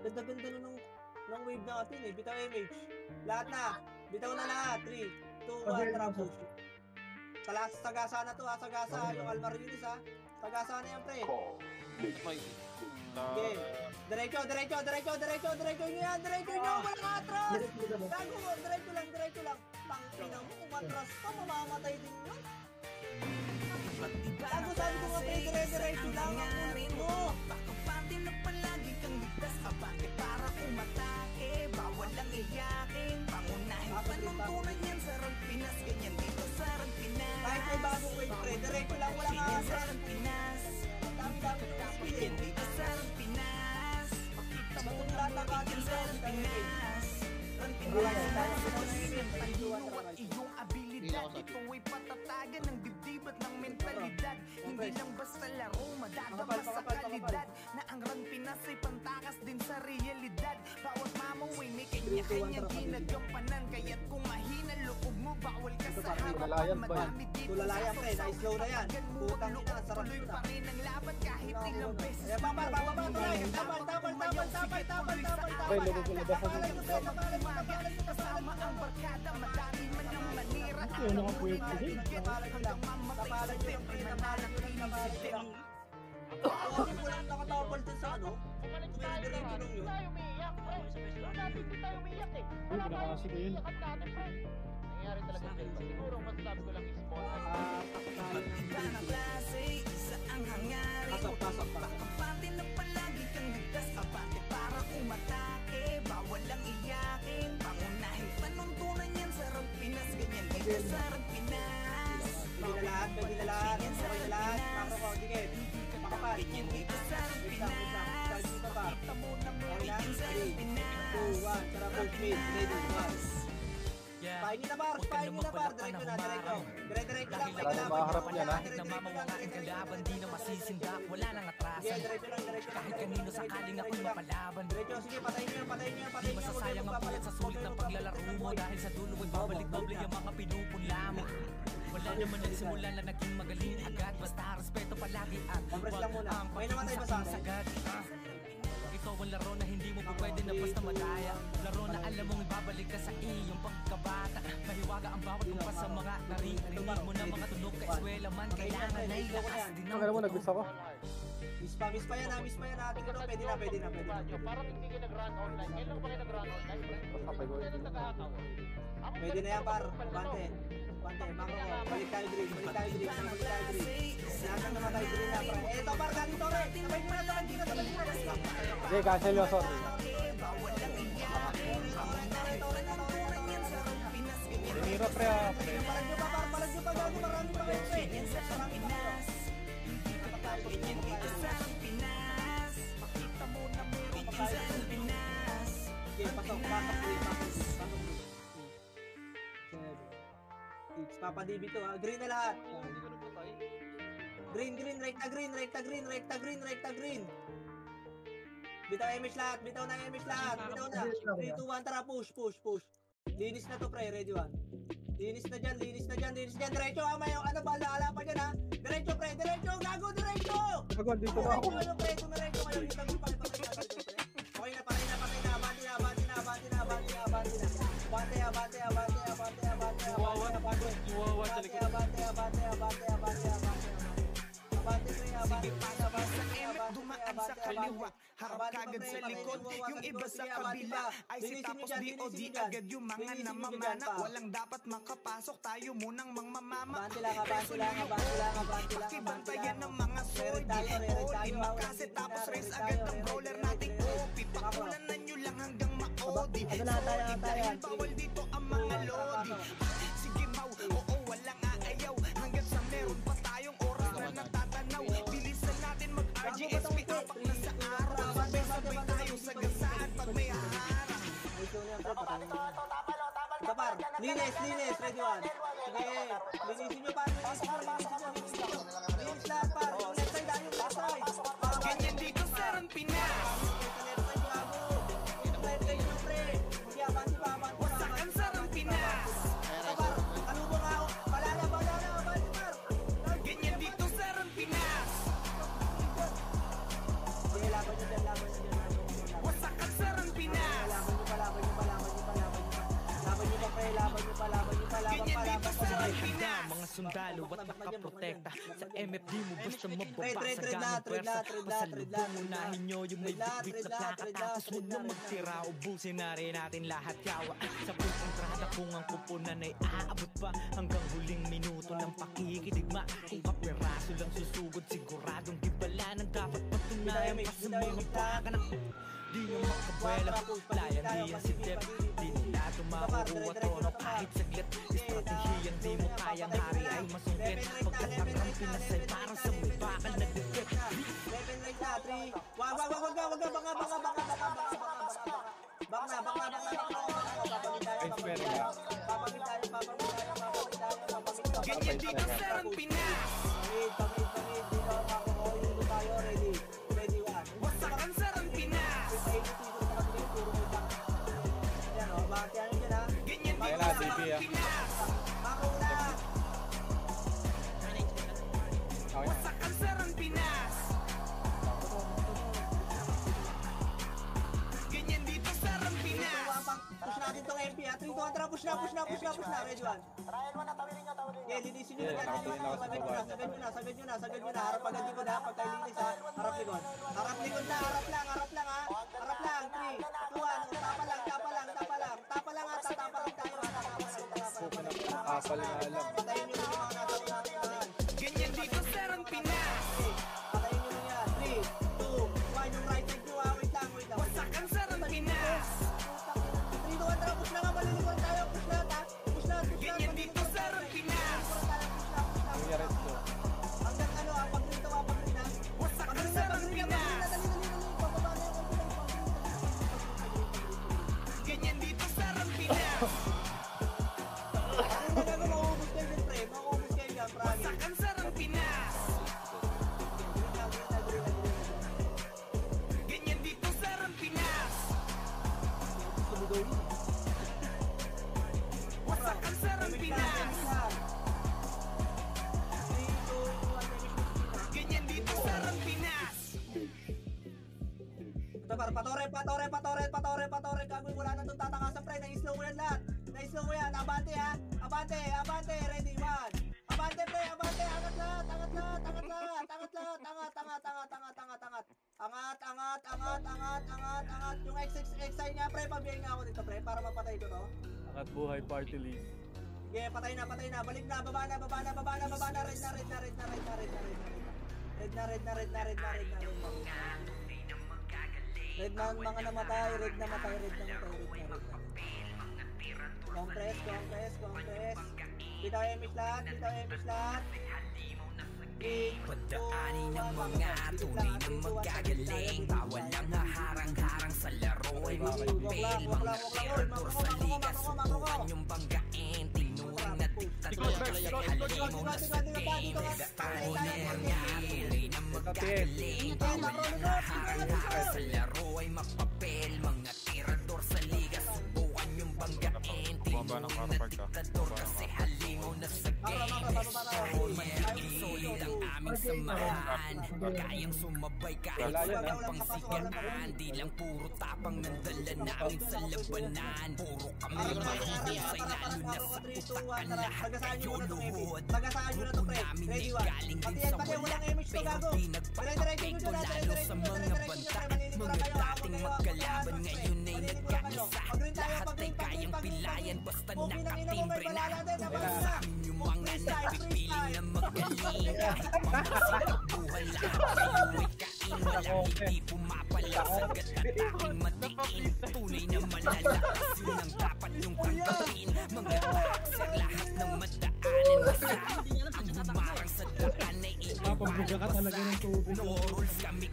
Ganda-ganda na ng wave natin eh. Bitaw image. Lahat na. Bitaw na lahat. 3, 2, 1, tara push. Sagasa na to ha. Sagasa. Yung Almarines ha. Sagasa na yan pre. Okay. Diretso, diretso, diretso, diretso, diretso nyo yan. Diretso nyo. Walang atras. Gago mo. Diretso lang, diretso lang. Tangina mo. Kung atras ka, mamamatay din yun. Gago sabi ko nga pre. Diretso lang. Ang ulit mo. Bakapati na palagi kang ligtas abante para umatake. Bawal lang iyakin. Pangunahin panuntunan yan sa Pinas. Ganyan dito sa Pinas. Kahit may bagong wave pre. Diretso lang. Walang atras. Sa Pinas. Dami-dami yung speed. Ganyan dito sa Pinas. Pakita mo Batong na latakatin sa Pinas. Iyong abilidad, ikaw ay patatagan ng dibdib at ng mentalidad. Hindi lang basta laro, madadama sa kalidad. Na ang Run Pinas ay pantakas din sa realidad. Bawat mamaway may kanya-kanyang ginagampanan. Kaya't kung mahina loob mo, bawal ka sa harapan. Madami dito sa Tulalayan pre, na-slow na yan. Putang ina, sarap tuloy na. pa rin ang laban kahit ilang beses. Ayan, babal, tuloy. Tapal. Pre, lubog ko labasan yung Kasama ang barkada, madami man ang manira. Ano nga po yung pwede? Hanggang mamatay sa temple, manalang inisip. Huwag mo lang nakatapal dun sa ano. Diretso lang yun. Uy, pinakasi ko yun. Iba na klase, isa ang hangarin. Pasok. Kapati na palagi kang ligtas, abante para umatake. Bawal lang iyakin, pangunahin panuntunan yan sa Pinas. Ganyan dito sa Pinas. Pwede na lahat. Okay na lahat. Makro ko, dikit. Makapal. Ganyan dito sa Pinas. Pakita mo na mo Okay na? yan sa 3, 2, Pinas. 1. Tara push mid. Ready, 1. Pahin nyo na bar. Diretso na. Diretso lang. Maraming makaharap niya na. Kahit na mamawangain kalaban, di na masisinda. Wala nang Sige, atrasan. diretso lang. Kahit kanino sakaling ako'y mapalaban. Diretso, sige, patayin nyo. Di masasayang ang buhat sa sulit ng paglalaro mo. Dahil sa dulo ay babalik doble ang mga pinupunla mo. Wala naman nagsimula na naging magaling agad. Basta respeto palagi at Compress lang muna. ang May namatay ba sa akin? sagad. Ito ang laro na hindi mo po pwede na basta madaya. Laro na alam mong ibabalik ka sa iyong pagkabata. Mahiwaga ang bawat kumpas sa mga naririnig mo na mga tunog ka eskwela man. Kailangan na ilakas din ang Ano mo, nag-miss ako? Miss pa yan natin ito. Pwede na. Parang hindi kayo nag-run online. Kailan ba kayo nag-run online? Basta ko yun. Pwede na yan par. Bante, makro ko. Balik tayo green. Lahat ng namatay green na par. Eto par, ganito rin. Sabay mo na. Hindi, cancel yun, sorry. Diniro pre ah. Palag nyo pa gago. Marami pa kayo pre. Pasok, pasok, please. Pasok, please. 7, 6. Papa DB to ha. Green na lahat. Green, rekta green. Bitaw MH lahat, bitaw na. Bitaw na. 3, 2, 1, tara, push. Linis na to, pre. Ready, 1. Linis na dyan. Diretso, may ano ba, ala pa dyan, ha? Diretso, pre. Gago, diretso! Agad, dito na ako. Diretso, ngayon. Okay na, patay na. Abante dumaan sa kaliwa, harap kagad sa likod, yung iba sa kabila ay si tapos DOD agad yung mga namamana, walang dapat makapasok, tayo munang mangmamama, preso lang pakibantayan ng mga soldi, imakase tapos race agad ang brawler nating OP, pakulanan nyo lang hanggang maodi, soldi dahil bawal dito ang mga lodi, sige mau, oo walang aayaw, hanggang sa meron pa tayong oras na natatanaw, bilisan natin mag-RGSP, apak na sa araw, sabay tayo sa gasaan pag may haharang. Kapar, linis, ready, 1. Sige, linisin nyo pa, linis lahat pa, yung left side. Ganyan dito sa Pinas, wasakan sa Pinas. Ganyan dito sa Pinas, wasakan sa Pinas. Ganyan dito sa Pinas. Mga sundalo at nakaprotekta sa MFD mo basta mababa sa gamang pwersa. Pasalubong unahin nyo yung may bitbit na plaka, tapos huwag na magtira, ubusin na rin natin lahat yawa. Sa pulkontrada kung ang kupunan ay aabot pa hanggang huling minuto ng pakikidigma. Kung kapiraso lang susugod, siguradong gibala ng dapat patunayan pa sa mga baka na di nyo makabuela. Layan diyan si Dep, di nila tumakuha tono kahit saglit. Estratehiyang di mo kayang hari ay masungkit. Pagkatakang pinasay para sa may bakal na dikit. Wag ganyan dito sa Pinas, wasakan sa Pinas. Ganyan dito sa Pinas, wasakan sa Pinas. Ganyan dito sa Pinas. Push natin tong MP ha. 3, 2, 1, tara, push na. Ready, 1. Yeah, linisin nyo na dyan. Sagad nyo na. Harap agad likod ha. Pag tayo linis ha. Harap likod. Harap lang ha. Harap lang. 3, 2, 1. Tapa lang ha. Tapa lang tayo ha. Kapal nga alam. Patayin nyo na yung mga nasa natin. Ganyan dito sa Pinas, Patayin nyo na yan. 3, 2, 1. Yung right side nyo ha. Wait lang. wasakan sa Pinas. 3, 2, 1, tara. Push na nga. Malilikuan tayo. Push lahat ha. Ganyan dito sa Pinas, Nangyari ito. hanggang ano ha. Pag rito ha. wasakan sa Pinas. Ganyan dito sa Pinas, wasakan sa Pinas. Ganyan dito sa Pinas, wasakan sa Pinas. Ganyan dito sa Pinas, Patore. Gagawin wala na itong tatakasan, pre. Na-slow mo yan lahat. Abante ha. Abante. Ready, 1. Abante, pre. Abante. Angat lahat. Angat. Yung X-sign niya, pre. Pabiyahin nga ako dito, pre. Para mapatay ko to. Angat buhay party list. Yeah, patay na. Balik na. Baba na. Red na. Red na mga namatay. Compress. Bitaw emis lahat. Padaanin ng mga tunay na magagaling. Bawal ang haharang-harang sa laro ay magpapel. Mga terador sa liga, subukan yung banggain. Tinuring na diktador kasi halimaw na sa game. Padaanin ng mga tunay na magagaling. Bawal ang haharang-harang sa laro ay magpapel. Mga terador sa liga, subukan yung banggain. Tinuring na diktador kasi halimaw na sa game. Solid ang aming samahan. Kayang sumabay kahit sa pangsigaan. Di lang puro tapang ng dala namin sa labanan. Puro kami mahihusay lalo na sa utakan. Lahat kayo luhod. Grupo namin ay galing din sa wala. Pero di nagpapapekto lalo sa mga banta. Mga dating magkalaban ngayon ay nagkaisa. Lahat ay kayang pilayan basta nakatimbre na. Sa amin yung mga nagpipiling na magaling. Kahit pamasigbuhan lahat kayo ay kain. Wala hindi pumapala sa gatataking matiin. Tunay na malalakas yun ang dapat yung tanggapin. Mga boxer lahat ng madaanan masaan. Ang humarang sa daan ay Papabuga ka talaga ng tubig. no rules kami.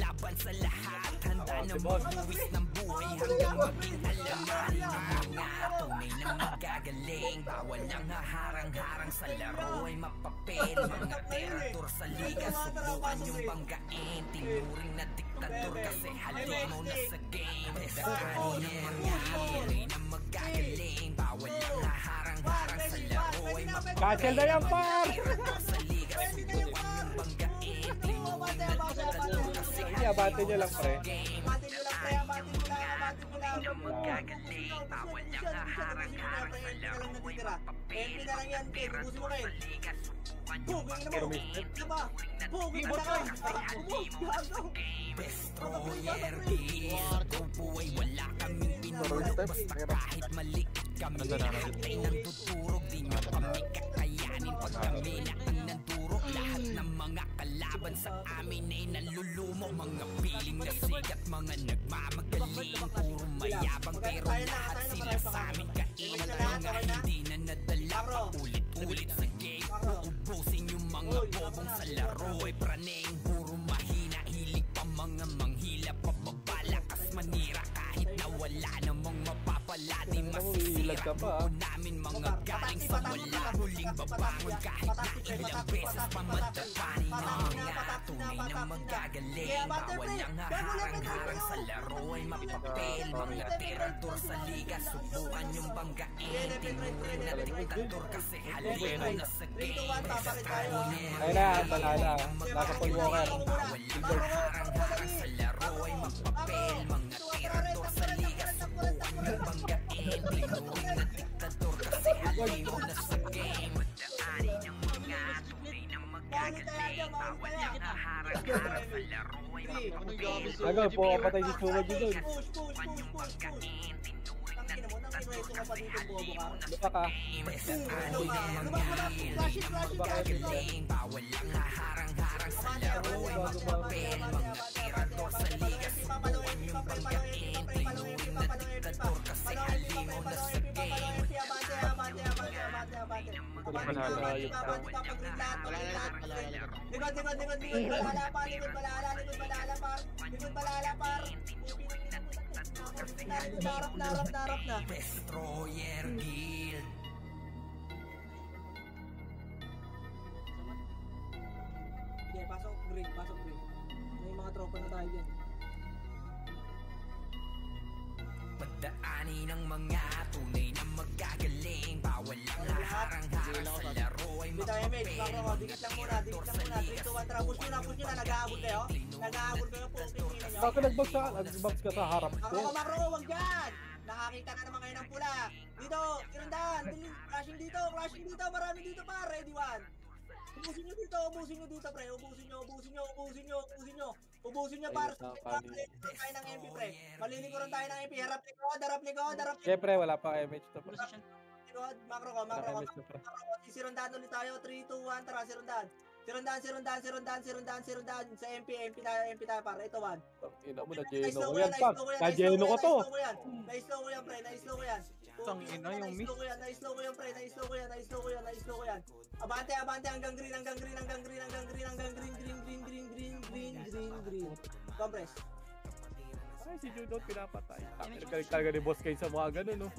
Laban sa lahat, handa na magbuwis ng buhay hanggang maging alamanin ng mga tunay na magagaling. Bawal ang haharang-harang sa laro ay mapapel. Mga terador sa liga, subukan yung banggain. Tinuring na diktador kasi halimaw na sa game. Dakanin ng mga tunay na magagaling. Bawal ang haharang-harang sa laro ay mapapel. Cancel na yan, par! Terador sa liga, subukan yung banggain. Tinuring na diktador kasi Hindi, abante nyo lang, pre. Abante nyo lang, pre. Abante nyo lang. Abante nyo lang. Magagaling, bawal ang haharang-harang sa laro ay mapapel. MP na lang yan, pre. Bubusin mo kayo. Liga, subukan yung Bugay na mo. Diba? Bugay na lang. Destroyer kill. Grupo ay wala kaming pinulog. Basta kahit maliit kami, lahat ay nandudurog. Di nyo kami kakayanin pag kami na ang nandurog. Lahat ng mga kalaban sa amin ay nalulumok. Mga piling na sigat, mga nagmamagaling. Puro mayabang pero lahat sila sa amin kainin. Mga hindi na nadala pa ulit-ulit sa game. Uubusin yung mga bobong sa laro ay praning. Puro mahina, hilig pa mga manghila. Pababalakas manira kahit na wala namang mapapala. Di masisira buo namin mga galing sa wala. Huling babangon kahit na ilang beses pamadaanin ng mga tunay na magagaling. Bawal ang haharang-harang sa laro ay mapapel. Mga terador sa liga, subukan yung banggain. Tinuring na diktador kasi halimaw na sa game. Ayun na, panala. Nasa full walker. Bawal ang haharang-harang sa laro ay mapapel. Mga terador sa liga, subukan yung banggain. Tinuring na diktador kasi halimaw na sa game. Daanin ng mga tunay na magagaling. Bawal ang haharang-harang sa laro ay mapapel. Tagal po, patay si Chuma dun. Subukan yung banggain. Tinuring na diktador kasi halimaw na Lupa ka. magagaling. Bawal ang haharang-harang sa laro ay mapapel. Mga terador sa liga, subukan yung banggain. Tinuring na diktador kasi halimaw na sa game. Narap na. Destroyer Guild. Okay, pasok green, pasok green. May mga tropa na tayo dyan. Pagdaanin ng mga tunay na magagaling. Bawal ang haharang-harang sa laro ay Hindi tayo mate, mapapel. makro ko, dikit lang muna, 3, 2, 1, tara, push nyo na, nag-aabot kayo. Nag-aabot kayo, pushing nyo nyo. Bakit nag-box ka sa harap ko? Makro ko, wag dyan! Nakakita ka naman ngayon ng pula. Dito, kirundan, crashing dito, marami dito pa, ready one. Ubusin nyo dito, pre, ubusin nyo, para sa tayo ng MP, pre. Malilikuran tayo ng MP, harap likod. Siyempre, wala pa MH to. Likod, makro ko. Sirundan ulit tayo, 3, 2, 1, tara, sirundan. Sirundan. Sa MP tayo, para. Ito, 1. Ina mo, na-geno ko yan, pa. Na-geno ko to. Na-slow ko yan, pre. Na-slow ko yan. Tang ina yung miss. Na-slow ko yan, pre. Na-slow ko yan. Abante, abante, hanggang green. Compress. Ay, si Judon pinapatay. Galing talaga ni Boss Kane sa mga ganun, no?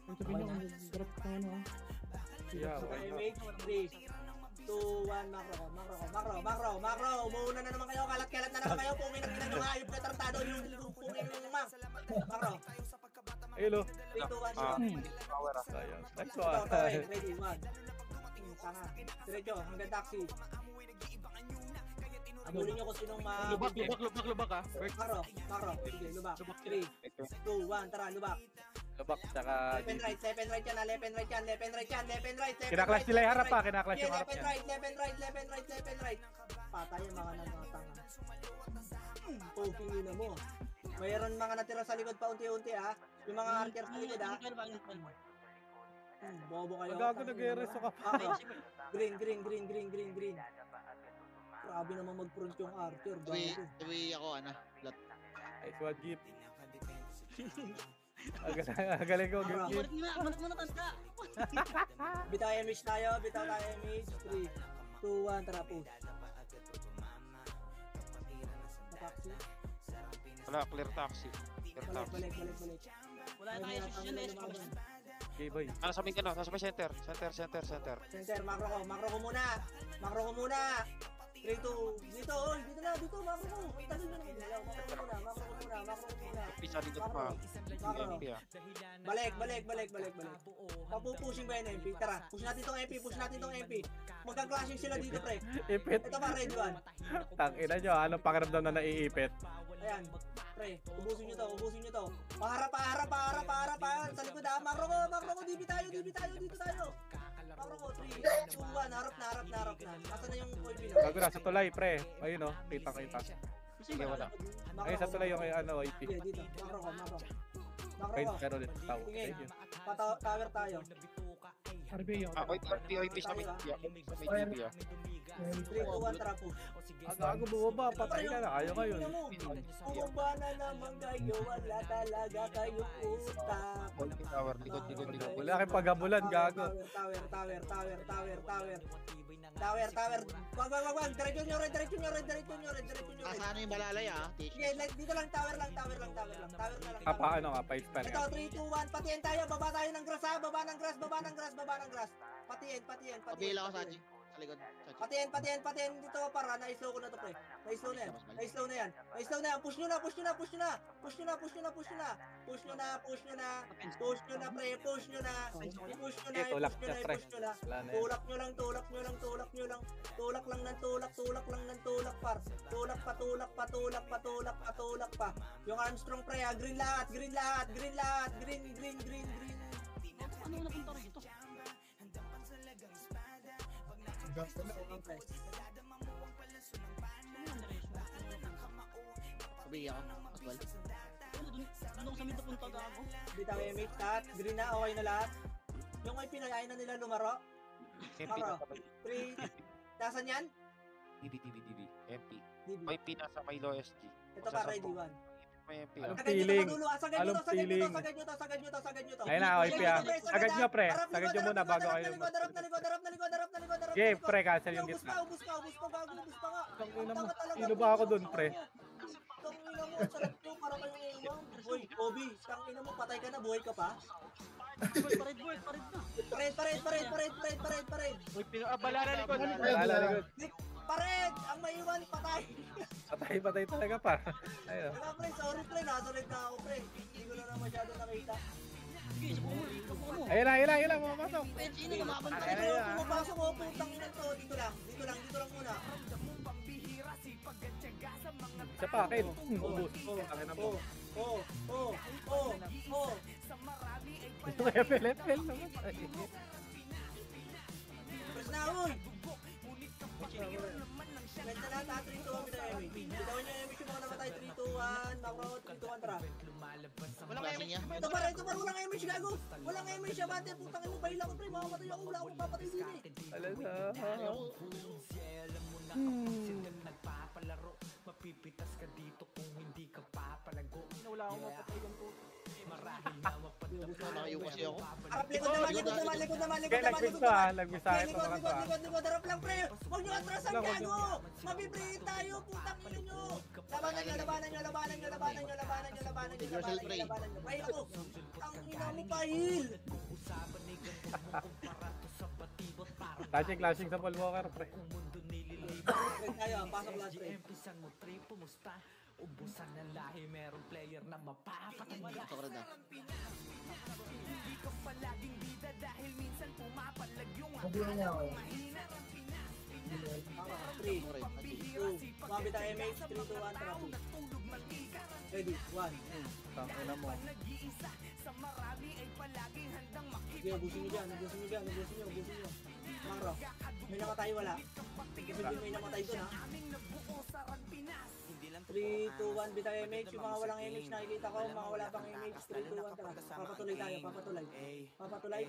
Ang sabi niyo, mag-drop ka ano ah. Yeah, why not? Image, 3, 2, 1, macro. Umuuna na naman kayo, kalat-kalat na naman kayo. Pungin ang ginagawa, ayop na tarantado yung pungin ng macro. Ayun, no? 3, 2, 1, zero. Sayang. Nice Ito, one. ready, 1. Tanga. Diretso, hanggang taxi. Abulin nyo kung sinong Lubak ah. Macro. Sige, lubak. 3, 2, 1, tara, lubak. Lubak, tsaka... Left and right yan, left and right. Kinaklas nila yung harap pa, kinaklas yung harap Left niya. and right. Patay yung mga tanga. Poking yun na mo. Mayroon mga natira sa likod pa unti-unti ha. Yung mga archer sa likod ha. Bobo kayo. Magago, nag-reso ka pa. Green. Grabe naman mag-front yung archer. Tuwi ako, Nice one, Jeep. Galing ko, Jeep. Bitaw image tayo. 3, 2, 1, tara push. Taxi. Wala, clear taxi. Balik. Wala tayo susyan na Okay, boy. Nasa may center. Center, macro ko muna. 3, 2, dito, macro ko. Tagal na naman. Macro ko muna. Pisa dito pa. MP ah. Balik. Papupushing ba yung MP? Tara, push natin tong MP. Magka-clashing sila dito, pre. Ipit. Ito pa, red one. Tangina nyo, anong pakiramdam na naiipit? Ayan, pre, ubusin nyo to. Paharap. Sa likod ha, macro ko, dito tayo. Macro ko, 3, 2, 1, harap na. Nasaan na yung boy below? Bago na, sa tulay, pre. Ayun, no? Kita. Sige, wala. Ayun, sa tulay yung IP. Sige, dito. Macro ko. Kain, pero ulit. Tao. Tingin, Thank you. tower tayo. RBO. OIP sa may TV ah. 3, 2, 1, tara po. Gago, bumaba. Patay ka na. Ayaw ngayon. Bumaba na naman kayo, wala talaga kayong utak. Tower, likod. Wala kayong paghabulan, gago. Tower. Wag. Diretso nyo rin. Kasano yung balalay ah? Sige, dito lang, tower lang. Tower na lang. Paano ka? Pa-expand Ito, ka. 3, 2, 1, patiin tayo. Baba tayo ng grass ha. Baba ng grass. Patiin. Pabila ko sa Sachi. Sa likod. Patiin dito para na-slow ko na to, pre. Na-slow na yan. Push nyo na, pre. Push nyo na. Tulak nyo lang. Tulak pa. Yung Armstrong, pre, ha. Green lahat. Green. Ano na punta rito? Sabi ako. Aswal. Ano sa minto punta gago? Bitaw yung mate cut. Green na, okay na lahat. Yung ay pinagayin na nila lumaro. MP Macro. 3. Nasaan yan? DB. MP. DB. May pina sa Milo SG. Ito pa, ready 1. May MP Anong ah. feeling? Sagad nyo to. Ayun na, IP ah. Sagad nyo, pre. Sagad nyo muna bago kayo. Darap na likod. Okay, pre, cancel yung Ubus gitna. pa nga. Tangina mo. Sino ba ako dun, pre? Tangina mo, sarap to, para kayong iwan. Boy, Obi, tangina mo, patay ka na, buhay ka pa. Pared na. Pared. Balala likod. Wala likod. Pared! Ang maiwan, patay. Patay talaga pa. Ayun. Wala, pre, sorry, pre, nasulit na ako, pre. Hindi ko na masyado nakita. Sige, sa puno. Ayun lang, mamapasok. Sino lumaban pa? Ano, pumapasok ko, putang ina to. Dito lang muna. Sa pakin. Ubus. Tangina mo. Ito kaya FL naman. Press na, uy! Benta na, 3, 2, 1, bitaw yung image. Bitawan nyo yung image yung mga namatay, 3, 2, 1, macro, 3, 2, 1, tara. Walang image niya. Ito pa, walang image, gago! Walang image, abante, putang ina, bahila ko, pre, mamamatay ako, wala akong papatay din eh. Alam na. Nagpapalaro, mapipitas ka dito kung hindi ka papalago. Wala akong mapatay ganito. Marahil na mapadama Nakatayo kasi ako. Harap, likod naman, likod naman, likod naman, likod Kaya naman, nag-miss likod to naman. Nag-miss sa akin Likod, itong mga to likod, likod, harap lang, pre. Huwag nyo atrasan Wag, wag, gago. Mabibrain tayo, putang ina nyo. Labanan nyo, labanan nyo, labanan nyo, labanan nyo, labanan nyo, labanan nyo, labanan nyo, labanan nyo. Pahil ako, ang ina mo pahil. Clashing sa Paul Walker, pre. Pre tayo, pasok lang, pre. Ubusan ng lahi, merong player na mapapakinggan. Pasok rin na. Hindi ka palaging bida dahil minsan pumapalag yung Three, two, mabit ang MH, 3, 2, 1, tara. Ready, 1. Tangina mo. Sige, ubusin nyo dyan, ubusin nyo dyan, ubusin nyo, ubusin nyo. Maro, may namatay wala. Sabihin may namatay doon ha. 3, 2, 1, bita MH, yung mga walang MH nakikita ko, mga wala pang MH, 3, 2, 1, tara. Papatuloy tayo, papatuloy. Papatuloy.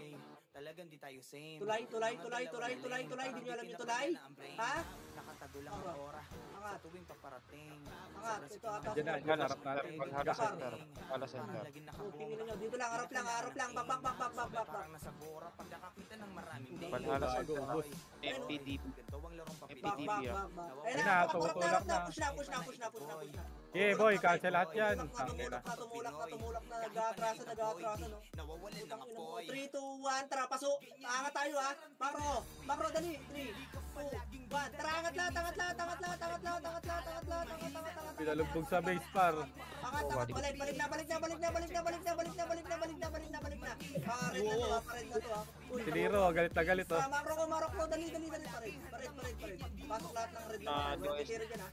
Talagang di tayo same. Tulay, tulay, tulay, tulay, tulay, tulay, di nyo alam yung tulay? Ha? Nakatago lang ang ora. Angat, Tuwing paparating. angat, ito atas. Diyan na, harap natin. Hala center. Hala center. Oh, tingin nyo, dito lang, harap lang, bak, bak, bak, bak, bak, bak, bak. Parang nasa bora pagkakakita ng maraming day. Valhalla center. Ubus. MPDP. Ganito ang larong Bak, papili. bak, bak, bak. Ayun Ayun na, na, papakurap tumutulak na, na. push na, push na, push na, push na, push na. Yeah, boy, cancel lahat yan. Tumulak na, tumulak na, tumulak na, nag-aatrasan, nag-aatrasan, no? Nawawalan ng Putang ina mo. apoy. 3, 2, 1, tara, paso. Angat tayo, ha? Makro, makro, dali. 3, 2, 1. Tara, angat lahat, angat lahat, angat lahat, angat lahat, angat lahat, angat lahat, angat, angat, angat. Pinalubog sa base par. Angat, angat, balik, balik na, balik na, balik na, balik na, balik na, balik na, balik na, balik na, balik na, balik na. Pared na to, ha? Pared na to, ha? Uy, Si Liro, galit na galit oh. Makro ko, dali, dali, dali, pared. Pared, pared, pared. Pasok lahat ng red na. Huwag titira dyan, ha?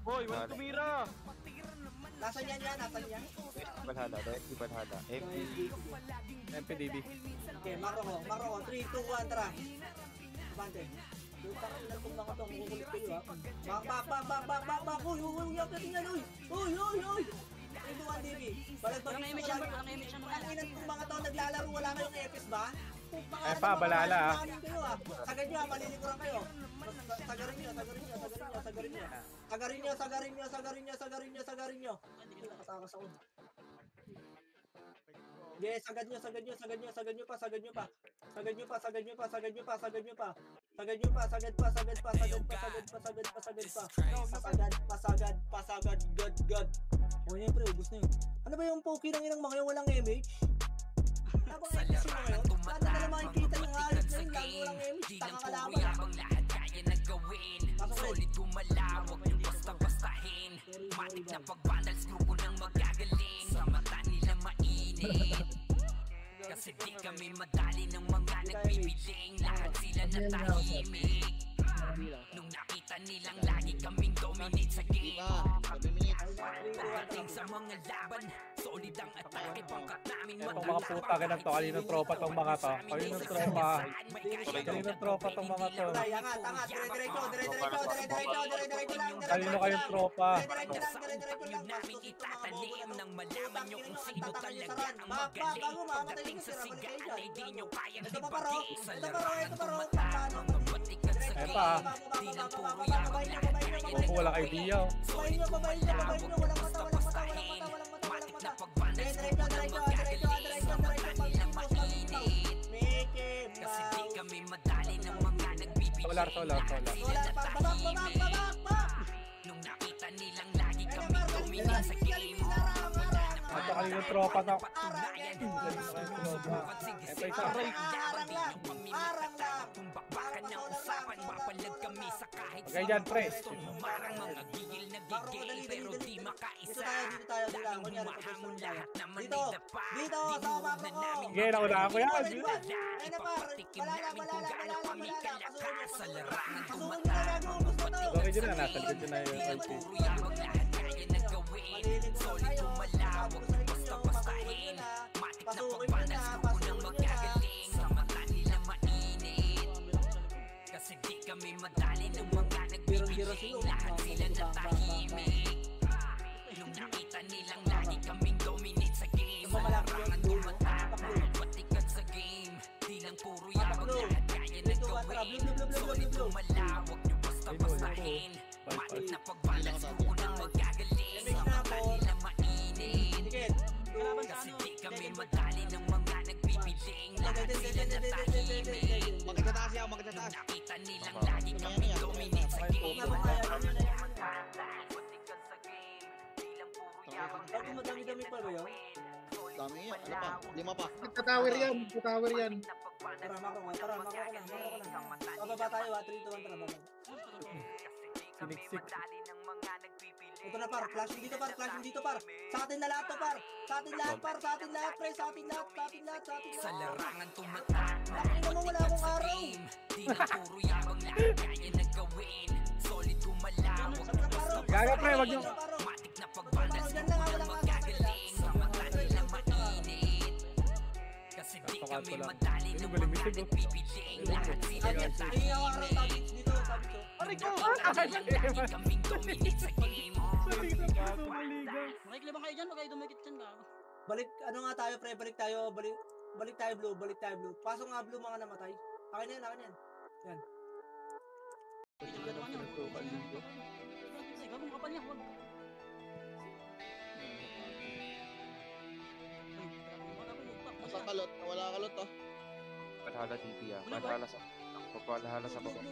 Boy, walang tumira. Nasaan yan yan? Nasaan yan? Valhalla. Direct Valhalla. MPDB. Okay, makro ko. 3, 2, 1, tara. Bante. Putang ina itong mga to, makukulit kayo ha. Bak. Uy, yakin yan, uy. Uy. 3, 2, 1, DB. Balik. Ang inan itong mga to, naglalaro, wala kayong EPS ba? Eh pa, balala ha. Sagad nyo ha, malilikuran kayo. Sagarin nyo. Hindi nakatakas ako. Yes, sagad nyo pa. Pasagad, god. O yan pre, ubus na yun. Ano ba yung poki ng inang mga yung walang MH? Habang MH sila ngayon, paano na naman makikita yung ayos na yun, lagi walang MH, taka kalaban. Pasok rin. Solid gumalawag yung basta-bastahin. Matik na pagbandals, grupo ng magagaling. Sa mata nila mainit. Kasi di kami madali ng mga nagbibiling. Lahat sila natahimik. Nung nakita nilang lagi kaming dominate sa game. Pagdating sa mga laban, solid ang atake, pangkat namin Itong mga puta, ganun to. Kaninong tropa tong mga to. Kaninong tropa tong mga to. Angat, dire-diretso lang. Kanino kayong tropa? Dire-diretso lang. namin itatanim nang malaman nyo kung sino talaga ang magaling. Pagdating sa sigaan ay di nyo kayang hibati. Sa larangan tumataan mga batikat sa Eh pa. game. Di lang puro yabang lahat kaya Kung walang idea oh. Babayin nyo, walang mata. Matik na pagbandals, grupo ng magagaling. Sa mata nila mainit. Kasi di kami madali ng mga nagbibigay. Solar. Lahat sila natahimik. Nung nakita nilang lagi kami dominate sa game. Ito kaninong tropa to. Patunayan Ito isa. Arang lang. Kung bakbakan ng usapan, mapalag kami sa kahit Okay dyan, pre. gustong humarang mga gigil na gigil pero di makaisa. Dito tayo. Daming humahamon lahat naman Dito, nilapa. dito, Di sa huwag baba na ko. namin Sige, naunahan ko yan. Lagi papatikim namin kung gaano kami kalakas. Sa larangan tumataan mga batikat Okay dyan sa na, nasa game. likod dyan na yung Di lang IP. puro yabang lahat kaya na gawin. Solid tumalawag, basta-bastahin. Matik na pagbanas, grupo ng magagaling. Sa mata nila mainit. Kasi di kami madali ng mga nagbibiling. Lahat sila natahimik. Nung nakita nilang lagi kaming dominate sa game. Sa larangan tumatak, mga batikat sa game. Di lang puro yabang lahat kaya na gawin. Solid tumalawag, yung basta-bastahin. Matik na pagbalas, grupo ng magagaling. Sa mata nila mainit. Kasi di kami madali ng mga Magkataas yan, magkataas. Nakita nilang lagi kami dominate sa game. Bakit madami-dami pa ba yun? Dami yan, ano pa? 5 pa. Tower yan. Tower yan. Tara, makro ko lang. Pababa tayo, 3, 2, 1, tara, baba. Siniksik. Ito na par, flashing dito par. Sa atin na lahat to par. Sa atin lahat pre, sa atin lahat. Sa larangan tumatak na Bakit naman wala akong araw? di na puro yabang lang kaya nagawin. Solid gumalawak Gaga pre, wag yung... matik na pagbandal sa walang magagaling. Samantala lang mainit. Kasi di kami madali na mga nagpipiling. Lahat sila natali. Ay, araw tabi dito, sabi ko. Aray ko! Lagi kaming dominate sa game. Makiklibang kayo dyan, kayo dumikit dyan ka. Balik, ano nga tayo pre, balik tayo blue. Pasok nga blue mga namatay. Akin yan. Yan. Gagong kapal niya, huwag. Nasa kalot, wala kalot to. Palhala DP ah. Palhala sa baba.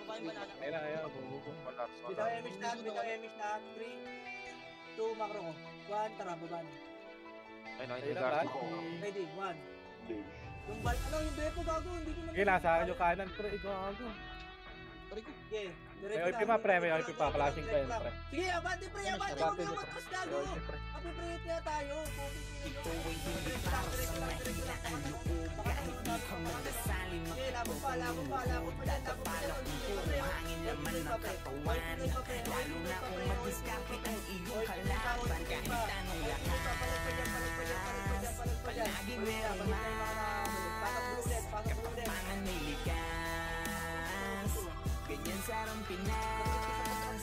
Babaeng balala. Ayaw. Bubuko. Solar. Bitaw emish na. 3, 2, makro ko. 1, tara, baban. Ay, nakikigardo ko. Ready, 1. Yung bepo gago, hindi ko Okay, nasa akin yung kanan pre. Gago. Okay, May OP pa pre, may OP pa. Clashing pa yun pre. Sige, abante pre, abante. Huwag ka matras gago. Apipriyot niya tayo. Ito ay hindi para sa mahina ang loob. Kahit di ka magdasali Labot pa. Pagkapalak ng puro hangin naman ng katawan. Lalo na kung mag-discarte ang iyong kalaban. Kahit anong lakas. Palagi merong mas. Katapangan may likas. Ganyan sa arang Pinas.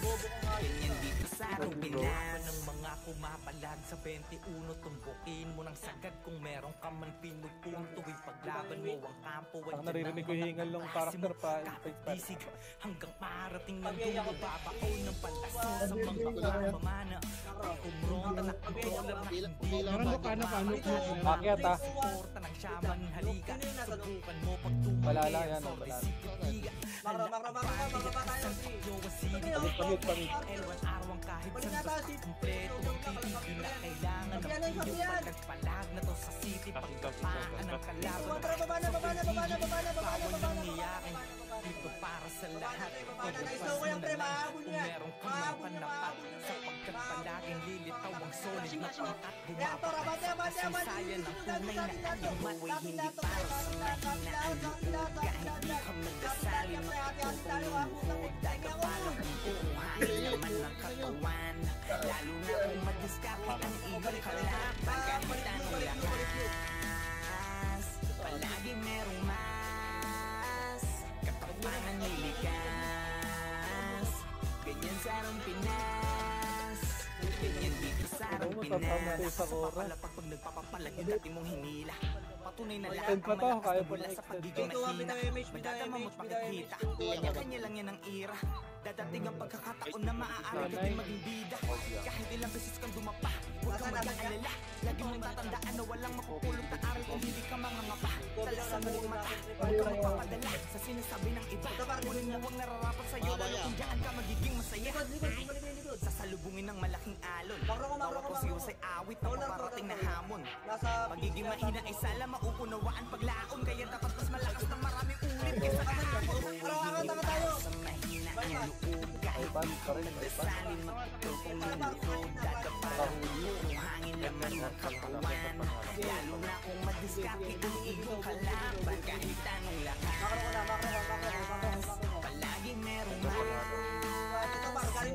Ganyan dito sa arang Pinas. Ng mga kumapalag sa 21, tumbukin mo ng sagad kung meron ka man pinupunto. Ipaglaban mo ang kampo. Ang naririnig ko yung hingal ng character pa. Kapagisig hanggang marating ng dulo. Babaon ng pantaso sa mga mamana. Kumronta na controller na hindi lang Bakit ah? suporta ng shaman. Halika, subukan mo pagtumuli. Wala lang yan, wala. Makro tayo. Pamit. Elwan arwang kahit saan basta kumpleto ang titid na kailangan ng pilo. Pagkagpalag na to sa city. Pagkapaan ng kalaban. Baba Bawal nang iyakin. Dito para sa lahat. Na-slow ko yan pre, mahabol niya. Meron kang panapat sapagkat palaging lilitaw ang solid na pangkat. Kaya to, abante. Sayang ang tunay na ang buhay hindi para sa mahina ang loob. Kahit di ka magdasali magtutulood. Dagapalak ang puro hangin naman ng katawan. Lalo na kung mag-discarte ang iyong kalaban. Kahit anong lakas, palagi merong mas. Katapangan may likas. Ganyan sa arang Pinas. Ganyan dito sa arang Pinas. Papalapag pag nagpapapalag yung dati mong hinila. Patunay na lahat Extend pa to, kaya po mula na sa extend. pagiging mahina. Madadama mo't makikita. Kanya-kanya lang yan ang ira. Dadating ang pagkakataon na maaari ka din maging bida. Kahit ilang beses kang dumapa, huwag kang mag-aalala. Lagi mong tatandaan na walang mapupulong na aral kung hindi ka mangangapa. Talasan mo ang mata, huwag kang magpapadala sa sinasabi ng iba. Ngunit mo huwag nararapat sa'yo, lalo kung dyan ka magiging masaya. Sasalubungin ng malaking alon. Bawat pasiusay awit na paparating na hamon. Pagiging mahina ay sala mauunawaan paglaon. Kaya dapat mas malakas na maraming ulit kaysa kahapon. Sa mahina ang loob. Kahit di ka nagdasali magtutong lulod. Dadapahulo ang hangin naman ng katawan. Lalo na kung madiskarte ang iyong kalaban. Kahit anong lakas, palagi merong mas. Katapangan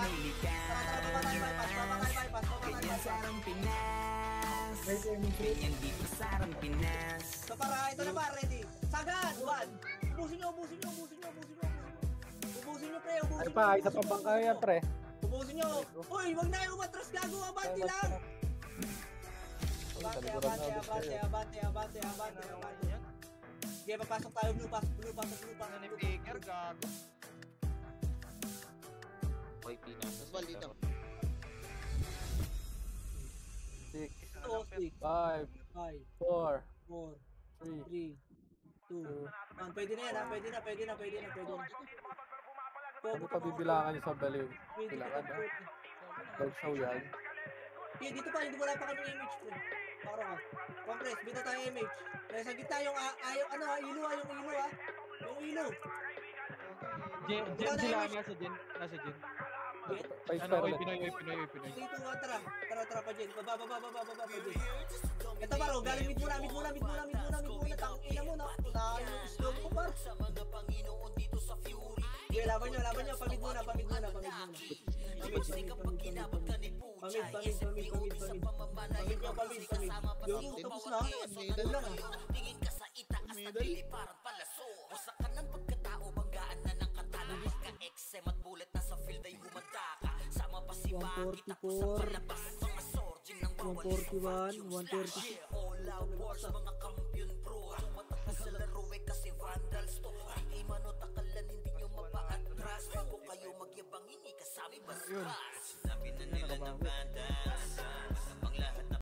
may likas. Ganyan sa arang Pinas. Ganyan dito sa arang Pinas. So para ito na pa, ready. Sagad! 1. Ubusin nyo pre, ubusin Ano pa, isa pang bangka yan pre. Ubusin nyo. Uy, wag na yung umatras gago, abante lang. Abante. Okay, papasok tayo, blue, pasok. Nanipicker, gago. May Pinas. Bal dito. 6, 6, 5, 4, 4, 3, 2, 1. Pwede na yan ha. Pwede na. Ano pa bibilangan niyo sa baliw? Pwede Bilangan na. na. Dog show yan. Okay, dito pa. Hindi wala pa kami image. Paro ka. Compress. Bita tayo image. Kaya sa gitna yung ilo ha. Yung ilo ha. Yung ilo. Jen sila, nasa Jen. Face Ano, Pinoy. Pinoy. Dito nga, tara pa Jen. Baba pa Jen. Ito paro, galing mid muna. Tangina mo na. Tayo yung slow ko par. Okay, laban nyo. Pamid muna. Pamid. Yung tapos na. Middle lang ah. Wasak ka ng pagkatao, banggaan na ng katana. Pagka-exem at bullet na sa field ay humanda ka. Sama pa si Maki, tapos sa palabas mga sorging ng bawal 141, 130. All out wars, mga kampiyon bro. Tumatakas sa laro eh kasi vandals to. Hindi mano takalan, hindi nyo mapaatras. Kung kayo magyabang, hindi kasami basbas. Sinabi na nila ng bandas.